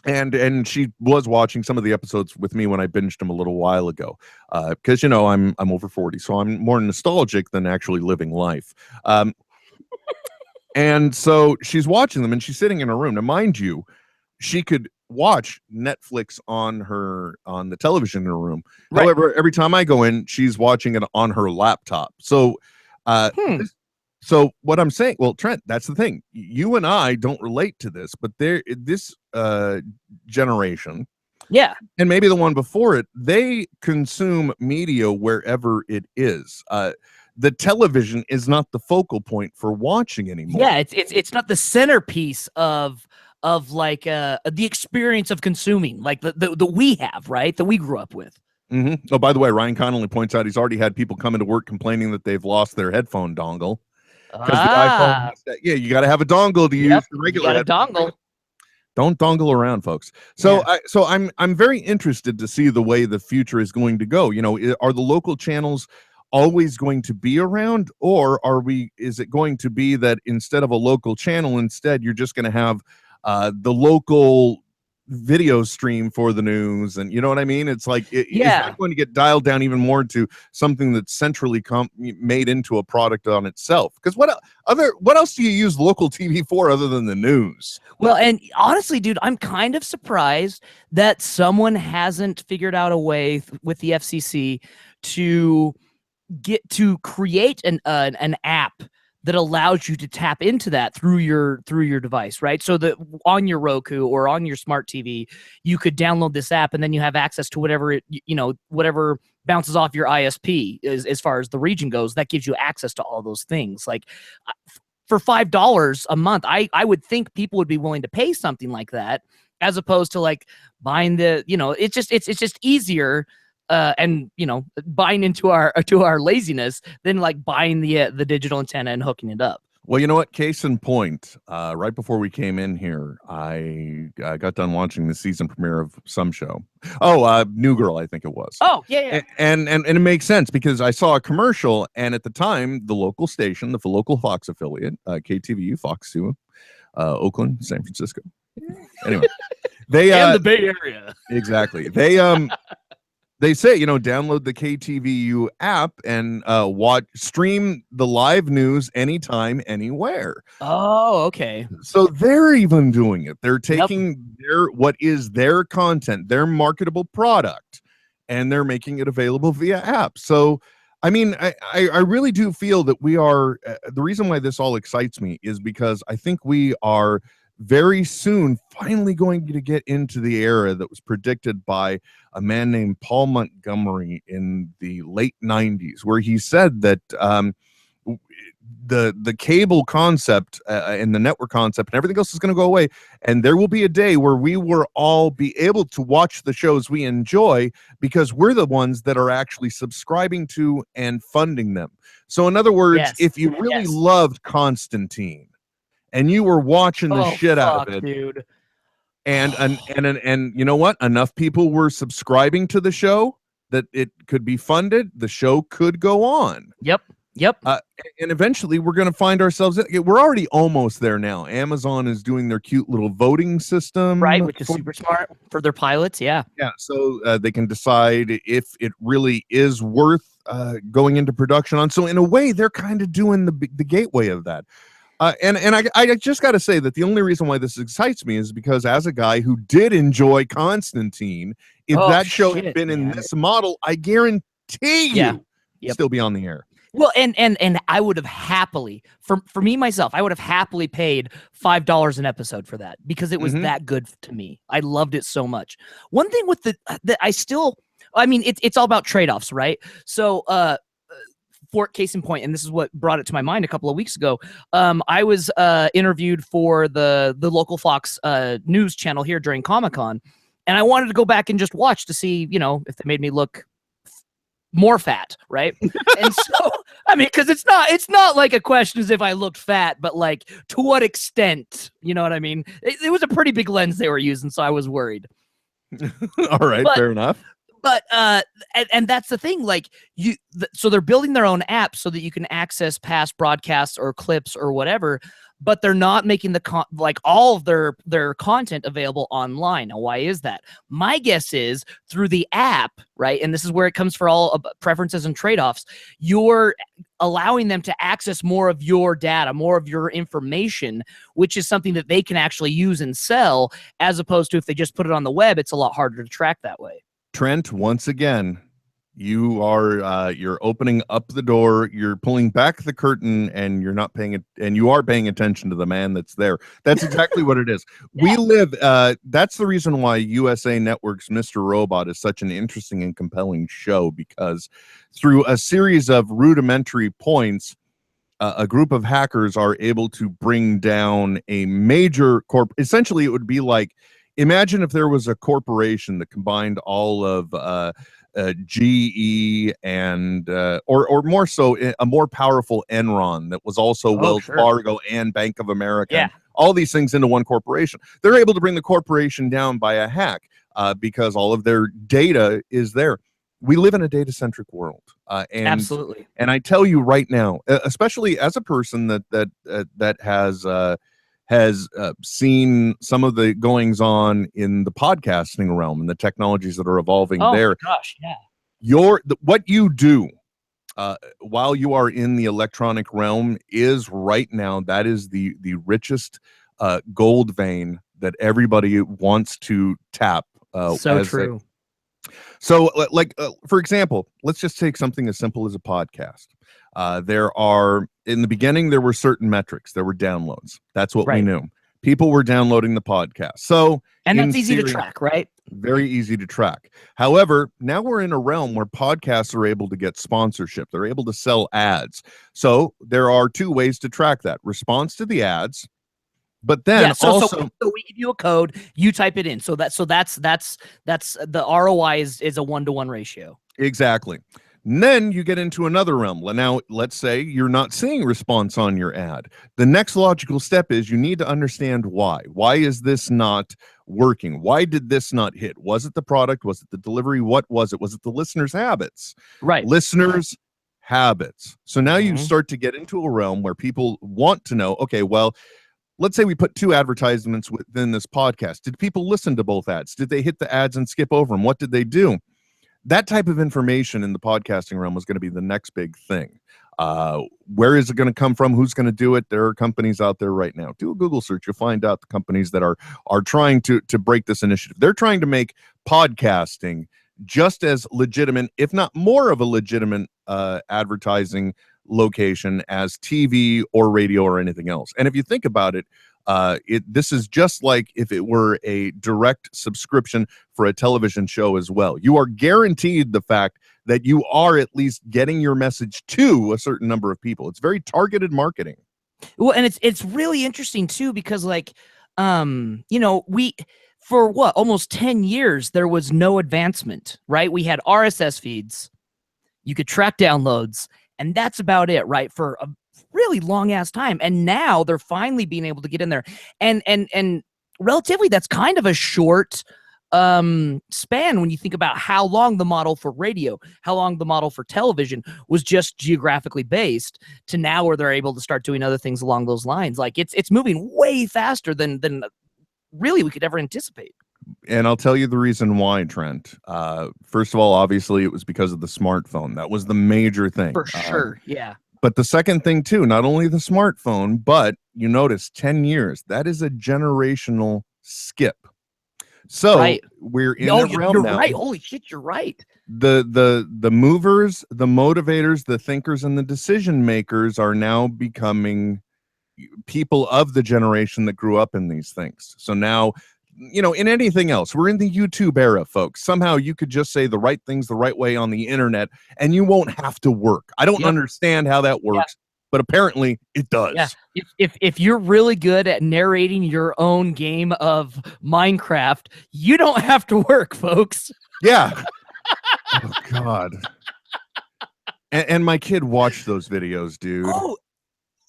And she was watching some of the episodes with me when I binged them a little while ago, because I'm over 40, so I'm more nostalgic than actually living life. And so she's watching them, and she's sitting in her room. Now, mind you, she could watch Netflix on the television in her room. Right. However, every time I go in, she's watching it on her laptop. So, so what I'm saying, well, Trent, that's the thing. You and I don't relate to this, but this generation, and maybe the one before it, they consume media wherever it is. The television is not the focal point for watching anymore. Yeah, it's not the centerpiece of like the experience of consuming, like the we have, right, that we grew up with. Oh, by the way, Ryan Connolly points out he's already had people come into work complaining that they've lost their headphone dongle because the iPhone. Yeah, you got to have a dongle to use the You regular got a dongle. Don't dongle around, folks. So, I'm very interested to see the way the future is going to go. You know, are the local channels always going to be around, or is it going to be that instead of a local channel, instead you're just going to have the local video stream for the news? And you know what I mean? It's like, is that going to get dialed down even more to something that's centrally made into a product on itself? Because what else do you use local TV for other than the news? Well, and honestly, dude, I'm kind of surprised that someone hasn't figured out a way with the FCC to create an app that allows you to tap into that through your device, right? So that on your Roku or on your smart TV, you could download this app and then you have access to whatever whatever bounces off your ISP as far as the region goes. That gives you access to all those things. Like for $5 a month, I would think people would be willing to pay something like that, as opposed to like buying the, it's just easier. And buying into our laziness than like buying the digital antenna and hooking it up. Well, you know what? Case in point, right before we came in here, I got done watching the season premiere of some show. New Girl, I think it was. Oh, yeah. And it makes sense because I saw a commercial, and at the time, the local station, the local Fox affiliate, KTVU, Fox 2, Oakland, San Francisco. Anyway, they and the Bay Area. Exactly. They say, download the KTVU app and stream the live news anytime, anywhere. Oh, okay. So they're even doing it. They're taking what is their content, their marketable product, and they're making it available via app. So, I mean, I really do feel that we are, the reason why this all excites me is because I think we are very soon finally going to get into the era that was predicted by a man named Paul Montgomery in the late 90s, where he said that the cable concept and the network concept and everything else is going to go away, and there will be a day where we will all be able to watch the shows we enjoy because we're the ones that are actually subscribing to and funding them. So in other words, if you really loved Constantine and you were watching the shit out of it, dude. And you know what? Enough people were subscribing to the show that it could be funded. The show could go on. Yep. And eventually we're going to find ourselves. We're already almost there now. Amazon is doing their cute little voting system. Right, which is super smart for their pilots. Yeah. Yeah. So they can decide if it really is worth going into production on. So in a way, they're kind of doing the gateway of that. And I just got to say that the only reason why this excites me is because as a guy who did enjoy Constantine, if that show had been in this model, I guarantee you still be on the air. Well, and I would have happily, for me myself, I would have happily paid $5 an episode for that because it was that good to me. I loved it so much. One thing with it's all about trade-offs, right? So, for case in point, and this is what brought it to my mind a couple of weeks ago. I was interviewed for the local Fox news channel here during Comic-Con, and I wanted to go back and just watch to see, if they made me look more fat, right? And so, I mean, because it's not like a question as if I looked fat, but like to what extent, you know what I mean? It was a pretty big lens they were using, so I was worried. All right, fair enough. But and that's the thing, like so they're building their own app so that you can access past broadcasts or clips or whatever, but they're not making all of their content available online. Now, why is that? My guess is through the app, right? And this is where it comes for all preferences and trade-offs. You're allowing them to access more of your data, more of your information, which is something that they can actually use and sell, as opposed to if they just put it on the web, it's a lot harder to track that way. Trent, once again, you are you're opening up the door, you're pulling back the curtain, and you're not paying it, and you are paying attention to the man that's there. That's exactly what it is. We live. That's the reason why USA Network's Mr. Robot is such an interesting and compelling show, because through a series of rudimentary points, a group of hackers are able to bring down a major essentially, it would be like imagine if there was a corporation that combined all of GE and or more so a more powerful Enron that was also Wells Fargo and Bank of America. Yeah. All these things into one corporation. They're able to bring the corporation down by a hack because all of their data is there. We live in a data-centric world, and absolutely. And I tell you right now, especially as a person that has seen some of the goings on in the podcasting realm and the technologies that are evolving there. Oh my gosh, yeah. What you do while you are in the electronic realm is right now, that is the richest gold vein that everybody wants to tap. So true. So, for example, let's just take something as simple as a podcast. There are, in the beginning, there were certain metrics. There were downloads. That's what we knew. People were downloading the podcast. So, and that's easy to track, right? Very easy to track. However, now we're in a realm where podcasts are able to get sponsorship. They're able to sell ads. So there are two ways to track that: response to the ads. But then so we give you a code, you type it in. So that's the ROI is a 1-to-1 ratio. Exactly. And then you get into another realm. Now, let's say you're not seeing response on your ad. The next logical step is you need to understand why. Why is this not working? Why did this not hit? Was it the product? Was it the delivery? What was it? Was it the listener's habits? Right. Listeners' habits. So now you start to get into a realm where people want to know, okay, well, let's say we put 2 advertisements within this podcast. Did people listen to both ads? Did they hit the ads and skip over them? What did they do? That type of information in the podcasting realm was going to be the next big thing. Where is it going to come from? Who's going to do it? There are companies out there right now. Do a Google search. You'll find out the companies that are trying to break this initiative. They're trying to make podcasting just as legitimate, if not more of a legitimate advertising location as TV or radio or anything else. And if you think about it, this is just like if it were a direct subscription for a television show as well. You are guaranteed the fact that you are at least getting your message to a certain number of people. It's very targeted marketing. Well, and it's really interesting too, because for almost 10 years there was no advancement, right? We had RSS feeds, you could track downloads, and that's about it, right? For a really long ass time. And now they're finally being able to get in there. And relatively, that's kind of a short span when you think about how long the model for radio, how long the model for television was just geographically based, to now where they're able to start doing other things along those lines. Like it's moving way faster than really we could ever anticipate. And I'll tell you the reason why, Trent. First of all, obviously, it was because of the smartphone. That was the major thing. For sure, yeah. But the second thing, too, not only the smartphone, but you notice 10 years. That is a generational skip. So we're in a realm you're now. Right. Holy shit, you're right. The movers, the motivators, the thinkers, and the decision makers are now becoming people of the generation that grew up in these things. So now, in anything else, we're in the YouTube era, folks. Somehow you could just say the right things the right way on the internet and you won't have to work. I don't understand how that works, but apparently it does. Yeah. If you're really good at narrating your own game of Minecraft, you don't have to work, folks. Yeah. Oh God. And my kid watched those videos, dude. Oh,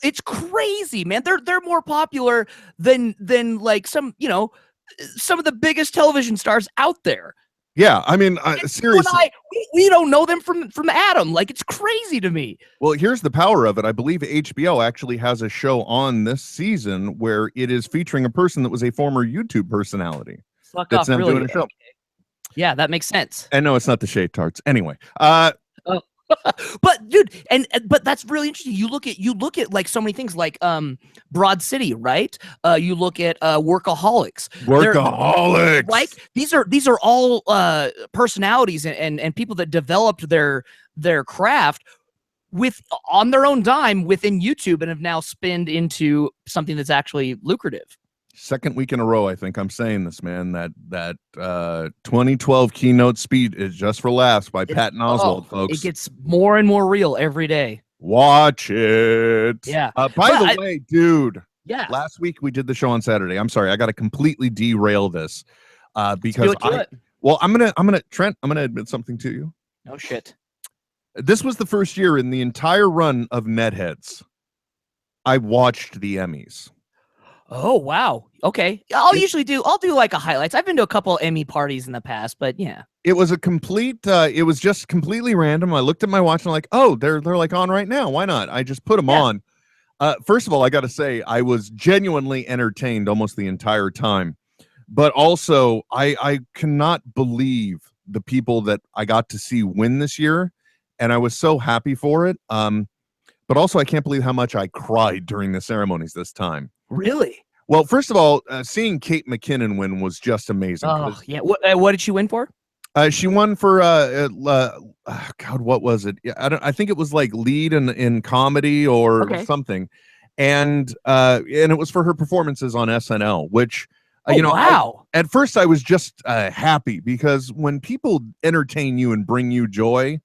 it's crazy, man. They're more popular than like some of the biggest television stars out there. Yeah, I mean, seriously, we don't know them from Adam. Like, it's crazy to me. Well, here's the power of it. I believe HBO actually has a show on this season where it is featuring a person that was a former YouTube personality. Fuck that's off, really? doing a show. Okay. Yeah, that makes sense. And no, it's not the Shade Tarts. Anyway, but dude, but that's really interesting. You look at like so many things, like Broad City, right? You look at Workaholics. Right? These are all personalities and people that developed their craft on their own dime within YouTube and have now spinned into something that's actually lucrative. Second week in a row, I think I'm saying this, man, that 2012 keynote speech is just for laughs by Patton Oswalt, folks. It gets more and more real every day. Watch it. Yeah. By the way, dude, Yeah. Last week we did the show on Saturday. I'm sorry, I got to completely derail this because I'm gonna Trent, I'm gonna admit something to you. No shit. This was the first year in the entire run of NetHeads I watched the Emmys. Oh wow. Okay. I'll do like a highlights. I've been to a couple Emmy parties in the past, but yeah. It was a complete it was just completely random. I looked at my watch and I'm like, oh, they're like on right now. Why not? I just put them on. First of all, I got to say I was genuinely entertained almost the entire time. But also I cannot believe the people that I got to see win this year, and I was so happy for it. But also I can't believe how much I cried during the ceremonies this time. Really? Well, first of all, seeing Kate McKinnon win was just amazing. Oh, yeah. What did she win for? She won for God, what was it? Yeah, I think it was like lead in comedy or something, and it was for her performances on SNL, which wow. At first I was just happy because when people entertain you and bring you joy,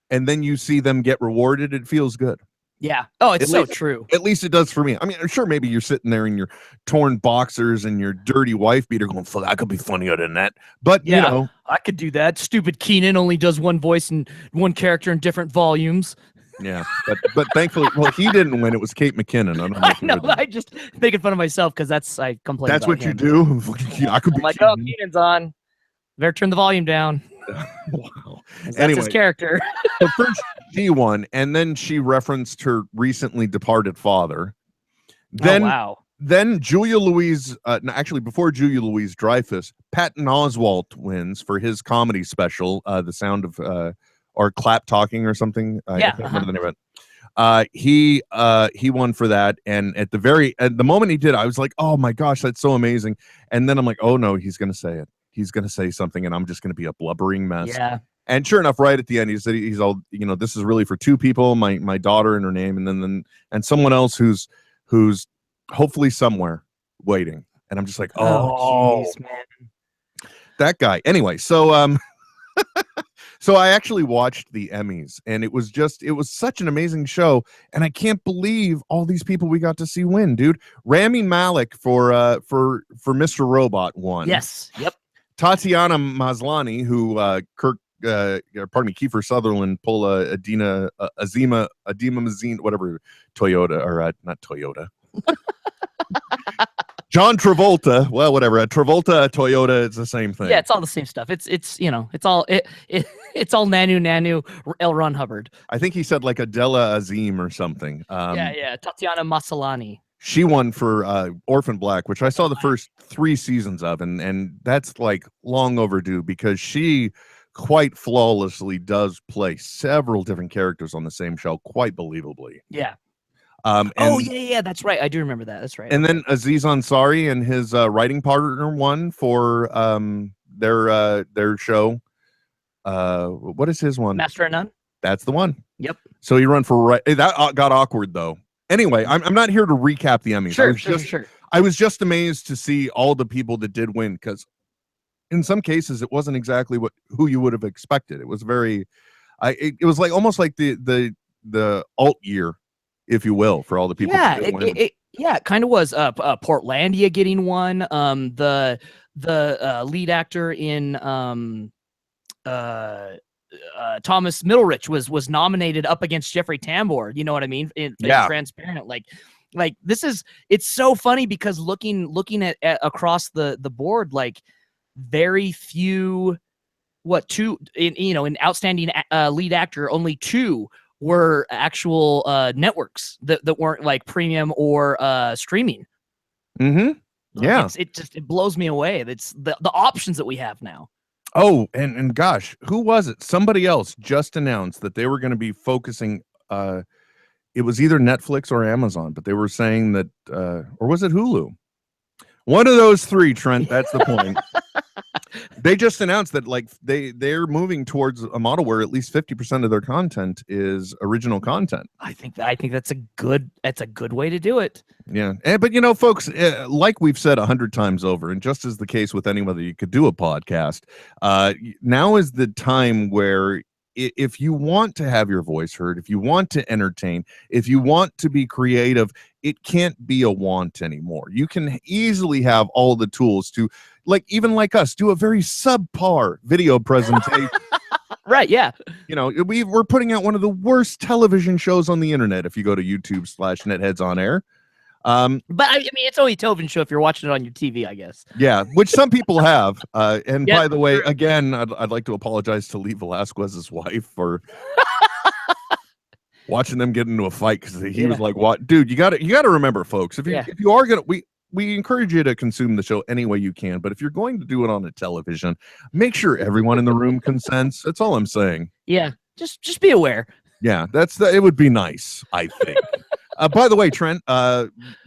and then you see them get rewarded, it feels good. Yeah. Oh, it's so true. At least it does for me. I mean, I'm sure maybe you're sitting there in your torn boxers and your dirty wife beater going, "Fuck, that could be funnier than that." But yeah, you know, I could do that. Stupid Keenan only does one voice and one character in different volumes. Yeah, but thankfully, well, he didn't win. It was Kate McKinnon. I don't know. I know. I just making fun of myself because I complain. That's about what you him. do. I could I'm be like, oh, Keenan's on. Better turn the volume down. Wow. That's Anyway, his character. so first she won, and then she referenced her recently departed father. Then, wow. Then Julia Louise, actually before Julia Louise Dreyfus, Patton Oswalt wins for his comedy special, The Sound of or Clap Talking or something. I can't remember the name of it. He won for that, and at the moment he did, I was like, oh my gosh, that's so amazing. And then I'm like, oh no, he's gonna say it. He's gonna say something, and I'm just gonna be a blubbering mess. Yeah. And sure enough, right at the end, he said he's all, this is really for two people, my daughter and her name, and then someone else who's hopefully somewhere waiting. And I'm just like, oh geez, man. That guy. Anyway, so so I actually watched the Emmys, and it was such an amazing show, and I can't believe all these people we got to see win, dude. Rami Malek for Mr. Robot won. Yes. Yep. Tatiana Maslany, who Kiefer Sutherland pull Adina Mazine, whatever, Toyota, or not Toyota. John Travolta, well, whatever. Travolta, Toyota, it's the same thing. Yeah, it's all the same stuff. It's all Nanu L. Ron Hubbard. I think he said like Adela Azim or something. Yeah. Tatiana Maslany. She won for Orphan Black, which I saw the first 3 seasons of, and that's like long overdue because she quite flawlessly does play several different characters on the same show quite believably. Yeah. And, yeah, that's right. I do remember that. That's right. And then Aziz Ansari and his writing partner won for their show. What is his one? Master and None. That's the one. Yep. So he run for that got awkward though. Anyway, I'm not here to recap the Emmys. Sure. I was just amazed to see all the people that did win, because in some cases it wasn't exactly who you would have expected. It was it was like almost like the alt year, if you will, for all the people. Yeah, it kind of was. Portlandia getting one. The lead actor in Thomas Middleditch was nominated up against Jeffrey Tambor. You know what I mean? In Transparent, like this is, it's so funny because looking at across the board, like very few, in outstanding lead actor, only 2 were actual networks that weren't like premium or streaming. Mm-hmm. Yeah. It blows me away. It's the options that we have now. Oh, and gosh, who was it? Somebody else just announced that they were going to be focusing. It was either Netflix or Amazon, but they were saying that, or was it Hulu? One of those 3, Trent. That's the point. They just announced that like they're moving towards a model where at least 50% of their content is original content. I think that's a good way to do it. Yeah, but folks, like we've said 100 times over, and just as the case with any whether you could do a podcast, now is the time where if you want to have your voice heard, if you want to entertain, if you want to be creative, it can't be a want anymore. You can easily have all the tools to, like, even like us, do a very subpar video presentation. Right, yeah. You know, we're putting out one of the worst television shows on the internet if you go to YouTube/NetHeads on air. But I mean, it's only a television show if you're watching it on your TV, I guess. Yeah, which some people have. And Yeah, by the way, sure. again, I'd like to apologize to Lee Velasquez's wife for watching them get into a fight, because he was like, "What, dude? You got to remember, folks. If you are gonna, we encourage you to consume the show any way you can. But if you're going to do it on a television, make sure everyone in the room consents. That's all I'm saying. Yeah, just be aware. Yeah, it would be nice, I think." By the way, Trent,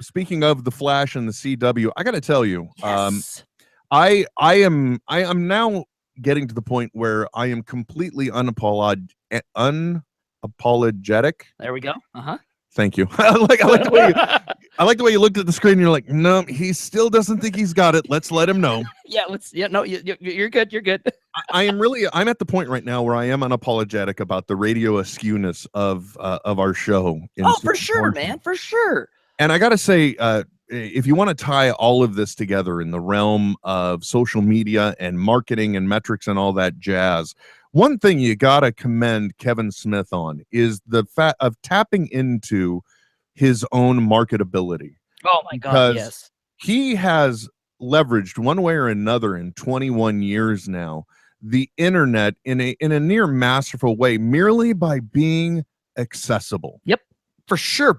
speaking of the Flash and the CW, I got to tell you, Yes. I am now getting to the point where I am completely unapologetic. There we go. Uh-huh. Thank you. I like the way you looked at the screen. And you're like, no, he still doesn't think he's got it. Let's let him know. No, you're good. You're good. I'm at the point right now where I am unapologetic about the radio askewness of our show. For sure, man, for sure. And I got to say, if you want to tie all of this together in the realm of social media and marketing and metrics and all that jazz, one thing you got to commend Kevin Smith on is the fact of tapping into his own marketability. Oh my God, yes. He has leveraged one way or another in 21 years now the internet in a near masterful way, merely by being accessible. Yep, for sure.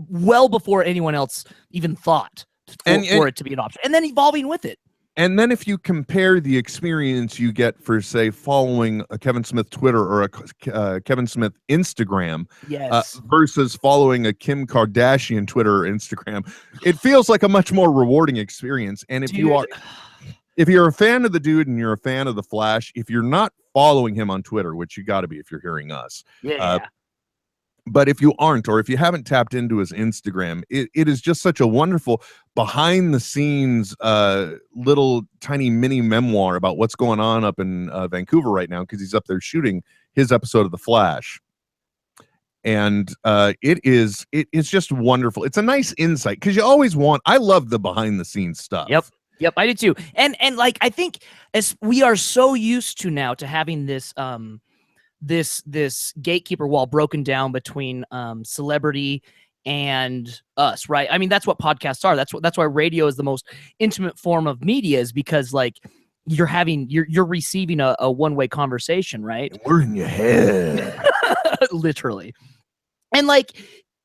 Well before anyone else even thought for it to be an option, and then evolving with it. And then if you compare the experience you get for, say, following a Kevin Smith Twitter or a Kevin Smith Instagram versus following a Kim Kardashian Twitter or Instagram, it feels like a much more rewarding experience. And if you're a fan of the dude and you're a fan of the Flash, if you're not following him on Twitter, which you got to be if you're hearing us, but if you aren't, or if you haven't tapped into his Instagram, it is just such a wonderful behind the scenes little tiny mini memoir about what's going on up in Vancouver right now, because he's up there shooting his episode of The Flash. And it's just wonderful. It's a nice insight, because you always I love the behind the scenes stuff. Yep, I do too. And like, I think as we are so used to now to having this this gatekeeper wall broken down between celebrity and us, right? I mean, that's what podcasts are. That's why radio is the most intimate form of media, is because, like, you're receiving a one-way conversation, right? We're in your head. Literally. And like,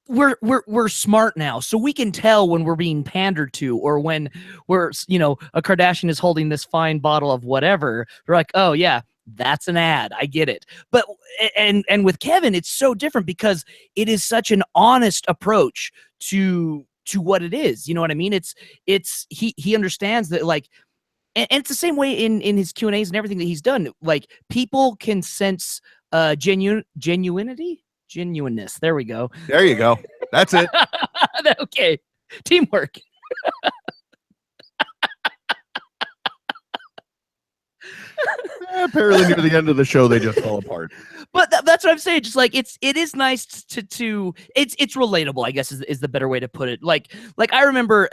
we're smart now, so we can tell when we're being pandered to, or when we're, a Kardashian is holding this fine bottle of whatever. We're like, oh yeah, that's an ad. I get it. But and with Kevin, it's so different, because it is such an honest approach to what it is. You know what I mean? He understands that, like, and it's the same way in his Q&As and everything that he's done. Like, people can sense genuineness. There we go. There you go. That's it. Okay. Teamwork. Apparently near the end of the show they just fell apart. But that's what I'm saying. Just like, it is nice to it's relatable, I guess is the better way to put it. Like I remember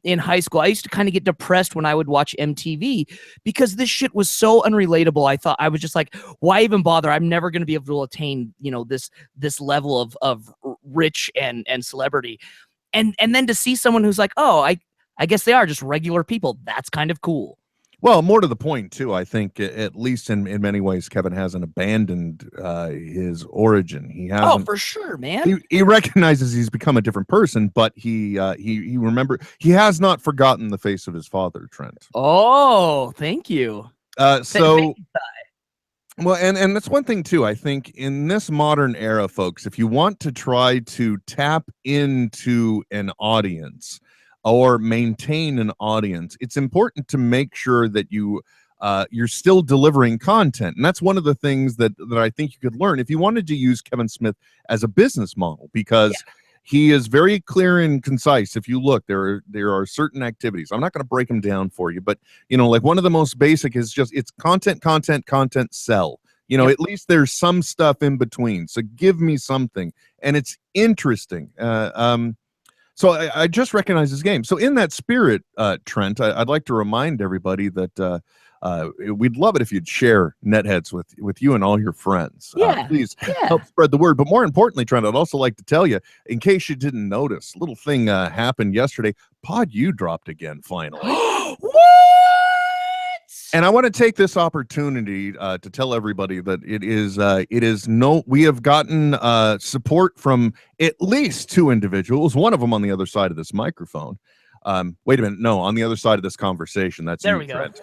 in high school, I used to kind of get depressed when I would watch MTV, because this shit was so unrelatable. I was just like, why even bother? I'm never going to be able to attain, this level of rich and celebrity. And then to see someone who's like, oh, I guess they are just regular people. That's kind of cool. Well, more to the point, too, I think, at least in many ways, Kevin hasn't abandoned his origin. He hasn't. Oh, for sure, man. He recognizes he's become a different person, but he has not forgotten the face of his father, Trent. Oh, thank you. Well, and that's one thing, too. I think in this modern era, folks, if you want to try to tap into an audience or maintain an audience, it's important to make sure that you're still delivering content. And that's one of the things that I think you could learn if you wanted to use Kevin Smith as a business model, because he is very clear and concise. If you look, there are certain activities. I'm not going to break them down for you, but like one of the most basic is just, it's content, sell. At least there's some stuff in between. So give me something, and it's interesting. So I just recognized this game. So in that spirit, Trent, I'd like to remind everybody that we'd love it if you'd share NetHeads with you and all your friends. Yeah, Please yeah. help spread the word. But more importantly, Trent, I'd also like to tell you, in case you didn't notice, a little thing happened yesterday. Pod U dropped again, finally. What? And I want to take this opportunity to tell everybody that we have gotten support from at least 2 individuals, one of them on the other side of this microphone. Wait a minute. No, on the other side of this conversation. That's There you, we go. Trent.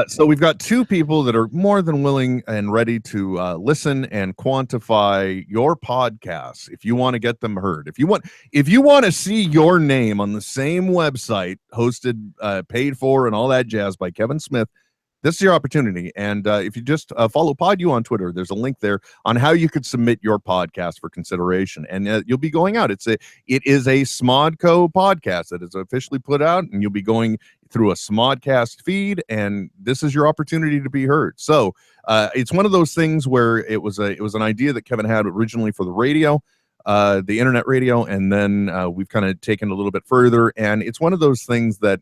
So we've got 2 people that are more than willing and ready to listen and quantify your podcasts if you want to get them heard. If you want to see your name on the same website hosted, paid for, and all that jazz by Kevin Smith, this is your opportunity. And if you just follow PodU on Twitter, there's a link there on how you could submit your podcast for consideration. And you'll be going out. It is a Smodco podcast that is officially put out, and you'll be going through a Smodcast feed, and this is your opportunity to be heard. So it's one of those things where it was an idea that Kevin had originally for the radio, the internet radio, and then we've kind of taken it a little bit further. And it's one of those things that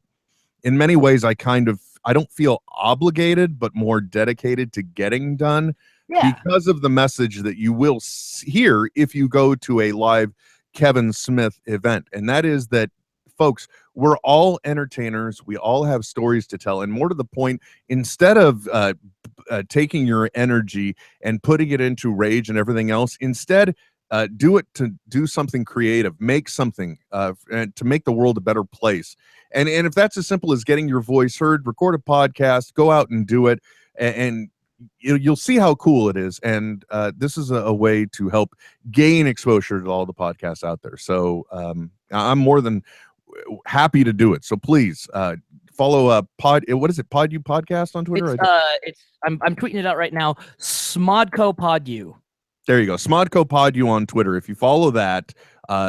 in many ways I don't feel obligated, but more dedicated to getting done because of the message that you will hear if you go to a live Kevin Smith event. And that is that, folks, we're all entertainers. We all have stories to tell. And more to the point, instead of taking your energy and putting it into rage and everything else, instead, do it to do something creative, make something and to make the world a better place. And if that's as simple as getting your voice heard, record a podcast, go out and do it, and you'll see how cool it is. And this is a way to help gain exposure to all the podcasts out there. So I'm more than happy to do it. So please follow what is it, PodU podcast on Twitter? I'm tweeting it out right now. Smodco PodU. There you go. Smodco PodU on Twitter. If you follow that,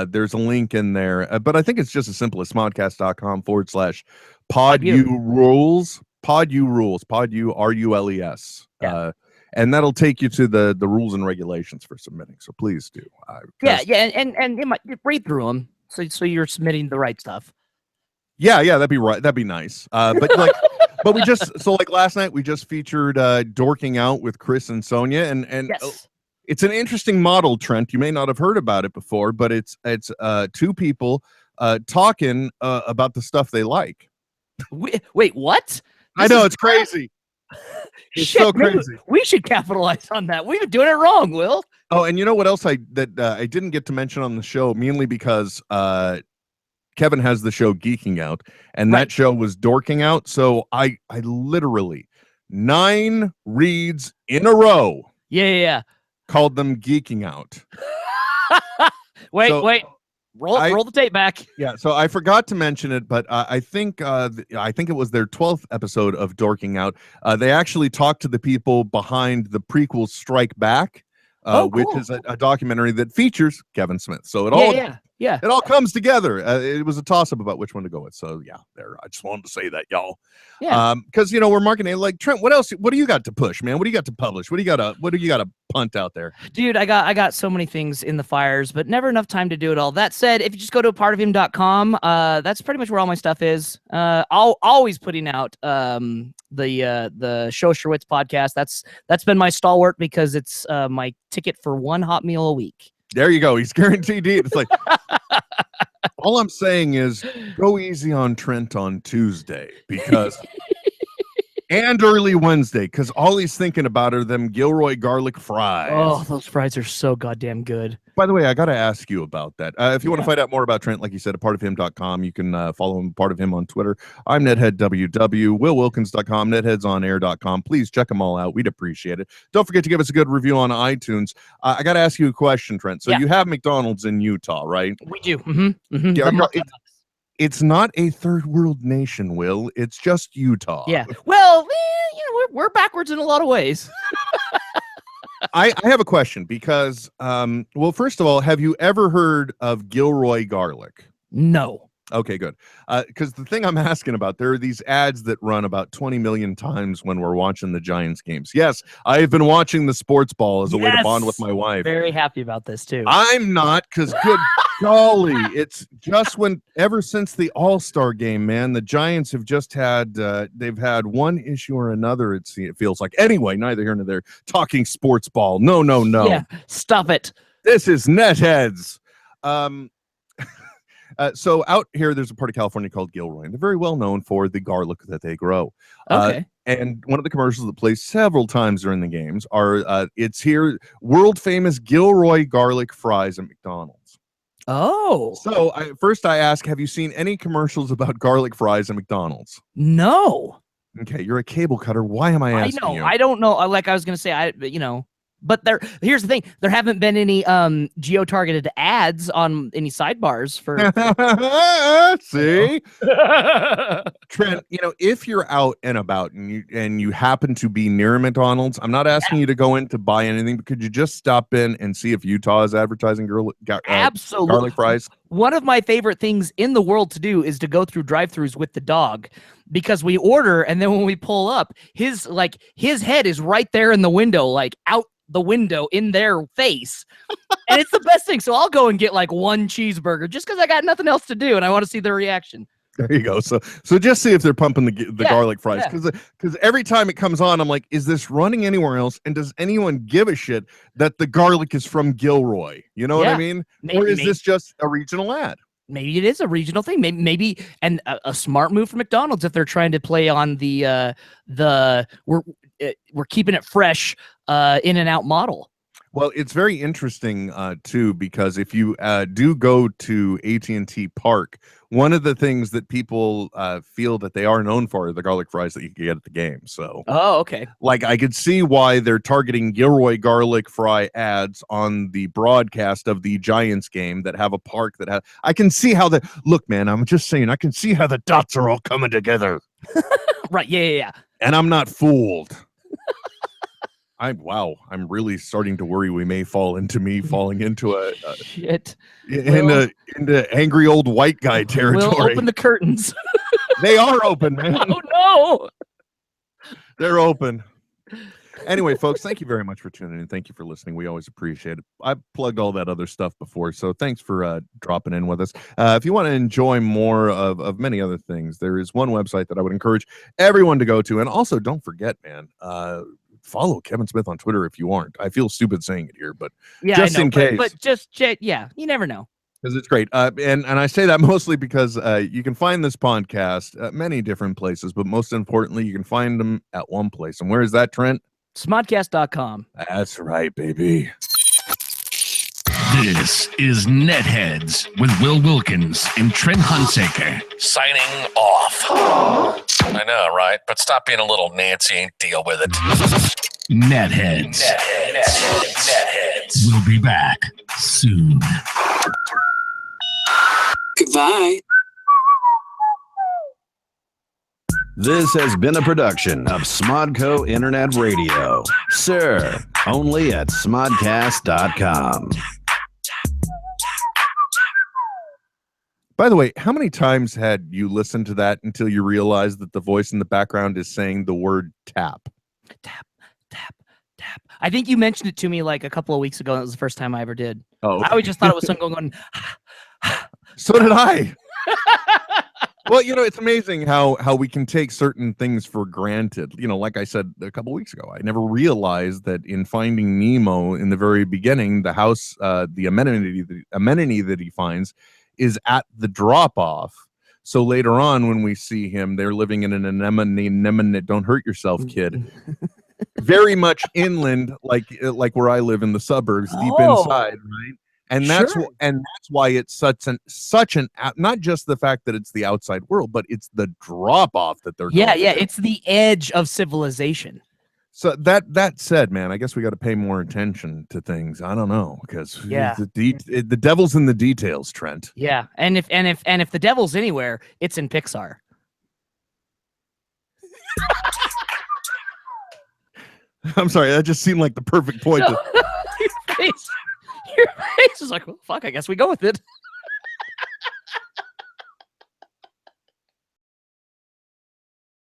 there's a link in there. But I think it's just as simple as smodcast.com/PodU rules. PodU rules. PodU RULES. Yeah. And that'll take you to the rules and regulations for submitting. So please do. And you might read through them so you're submitting the right stuff. Yeah, that'd be right. That'd be nice. But we just last night we just featured Dorking Out with Chris and Sonia, and yes. It's an interesting model, Trent. You may not have heard about it before, but it's 2 people talking about the stuff they like. Wait, what? I know, it's crazy. It's Shit, so crazy. We should capitalize on that. We've been doing it wrong, Will. Oh, and you know what else I didn't get to mention on the show, mainly because Kevin has the show Geeking Out, and that show was Dorking Out. So I literally 9 reads in a row. Yeah. Called them Geeking Out. Wait. Roll the tape back. Yeah, so I forgot to mention it, but I think it was their 12th episode of Dorking Out. They actually talked to the people behind the prequel Strike Back, which is a documentary that features Kevin Smith. So it all comes together. It was a toss-up about which one to go with. So yeah, there. I just wanted to say that, y'all. Yeah. Because we're marketing. Like, Trent, what else? What do you got to push, man? What do you got to publish? What do you got to punt out there? Dude, I got so many things in the fires, but never enough time to do it all. That said, if you just go to partofhim.com, that's pretty much where all my stuff is. I'll always putting out the Show Sherwitz podcast. That's been my stalwart because it's my ticket for one hot meal a week. There you go. He's guaranteed to eat. It's like, all I'm saying is go easy on Trent on Tuesday and early Wednesday, because all he's thinking about are them Gilroy garlic fries. Oh, those fries are so goddamn good. By the way, I got to ask you about that. If you want to find out more about Trent, like you said, at partofhim.com, you can follow him, Part of Him, on Twitter. I'm NetheadWW, WillWilkins.com, NetheadsOnAir.com. Please check them all out. We'd appreciate it. Don't forget to give us a good review on iTunes. I got to ask you a question, Trent. So you have McDonald's in Utah, right? We do. Mm-hmm. Yeah, it's not a third world nation, Will. It's just Utah. Yeah. Well, we're backwards in a lot of ways. I have a question because, well, first of all, have you ever heard of Gilroy garlic? No. Okay, good. Because the thing I'm asking about, there are these ads that run about 20 million times when we're watching the Giants games. Yes, I've been watching the sports ball as a way to bond with my wife. Very happy about this too. I'm not, because good golly, it's just ever since the All-Star game, man, the Giants have just had, they've had one issue or another, it feels like. Anyway, neither here nor there. Talking sports ball. No. Yeah, stop it. This is NetHeads. So out here, there's a part of California called Gilroy, and they're very well known for the garlic that they grow. Okay. And one of the commercials that plays several times during the games are, it's here, world famous Gilroy garlic fries at McDonald's. Oh. So first I ask, have you seen any commercials about garlic fries at McDonald's? No. Okay, you're a cable cutter. Why am I asking you? I don't know. Like I was going to say, but here's the thing. There haven't been any geo-targeted ads on any sidebars for See? Trent, if you're out and about and you happen to be near a McDonald's, I'm not asking you to go in to buy anything, but could you just stop in and see if Utah is advertising absolutely garlic fries? One of my favorite things in the world to do is to go through drive-thrus with the dog, because we order and then when we pull up, his head is right there in the window, like out the window in their face. And it's the best thing. So I'll go and get like one cheeseburger just because I got nothing else to do and I want to see their reaction. There you go. So just see if they're pumping the garlic fries, because every time it comes on, I'm like, is this running anywhere else? And does anyone give a shit that the garlic is from Gilroy? You know what I mean? Or is this just a regional ad? Maybe it is a regional thing. Maybe and a smart move for McDonald's if they're trying to play on the we're keeping it fresh in and out model. Well, it's very interesting too, because if you do go to AT&T Park, one of the things that people feel that they are known for are the garlic fries that you can get at the game. So, okay. Like I could see why they're targeting Gilroy garlic fry ads on the broadcast of the Giants game that have a park that has. I can see how look, man. I'm just saying, I can see how the dots are all coming together. Right? Yeah. And I'm not fooled. I'm really starting to worry we may fall into me falling into a shit into angry old white guy territory. We'll open the curtains. They are open, man. Oh no, they're open. Anyway, folks, thank you very much for tuning in. Thank you for listening. We always appreciate it. I've plugged all that other stuff before, so thanks for dropping in with us. If you want to enjoy more of many other things, there is one website that I would encourage everyone to go to, and also don't forget, man. Follow Kevin Smith on Twitter if you aren't. I feel stupid saying it here, but just in case. But you never know. Because it's great. And I say that mostly because you can find this podcast at many different places, but most importantly, you can find them at one place. And where is that, Trent? Smodcast.com. That's right, baby. This is NetHeads with Will Wilkins and Trent Hunsaker signing off. I know, right? But stop being a little Nancy and deal with it. NetHeads. We'll be back soon. Goodbye. This has been a production of Smodco Internet Radio. Sir, only at smodcast.com. By the way, how many times had you listened to that until you realized that the voice in the background is saying the word tap? Tap, tap, tap. I think you mentioned it to me like a couple of weeks ago. And it was the first time I ever did. Oh, okay. I always just thought it was something going. So did I. Well, it's amazing how we can take certain things for granted. Like I said a couple weeks ago, I never realized that in Finding Nemo in the very beginning, the house, the amenity that he finds is at the drop-off. So later on, when we see him, they're living in an anemone. Don't hurt yourself, kid. Very much inland, like where I live in the suburbs, deep inside, right? And that's why it's such an not just the fact that it's the outside world, but it's the drop-off that they're going to. It's the edge of civilization. So that said, man, I guess we got to pay more attention to things. I don't know, because the devil's in the details, Trent. Yeah, and if the devil's anywhere, it's in Pixar. I'm sorry, that just seemed like the perfect point. Your face is like, well, fuck. I guess we go with it.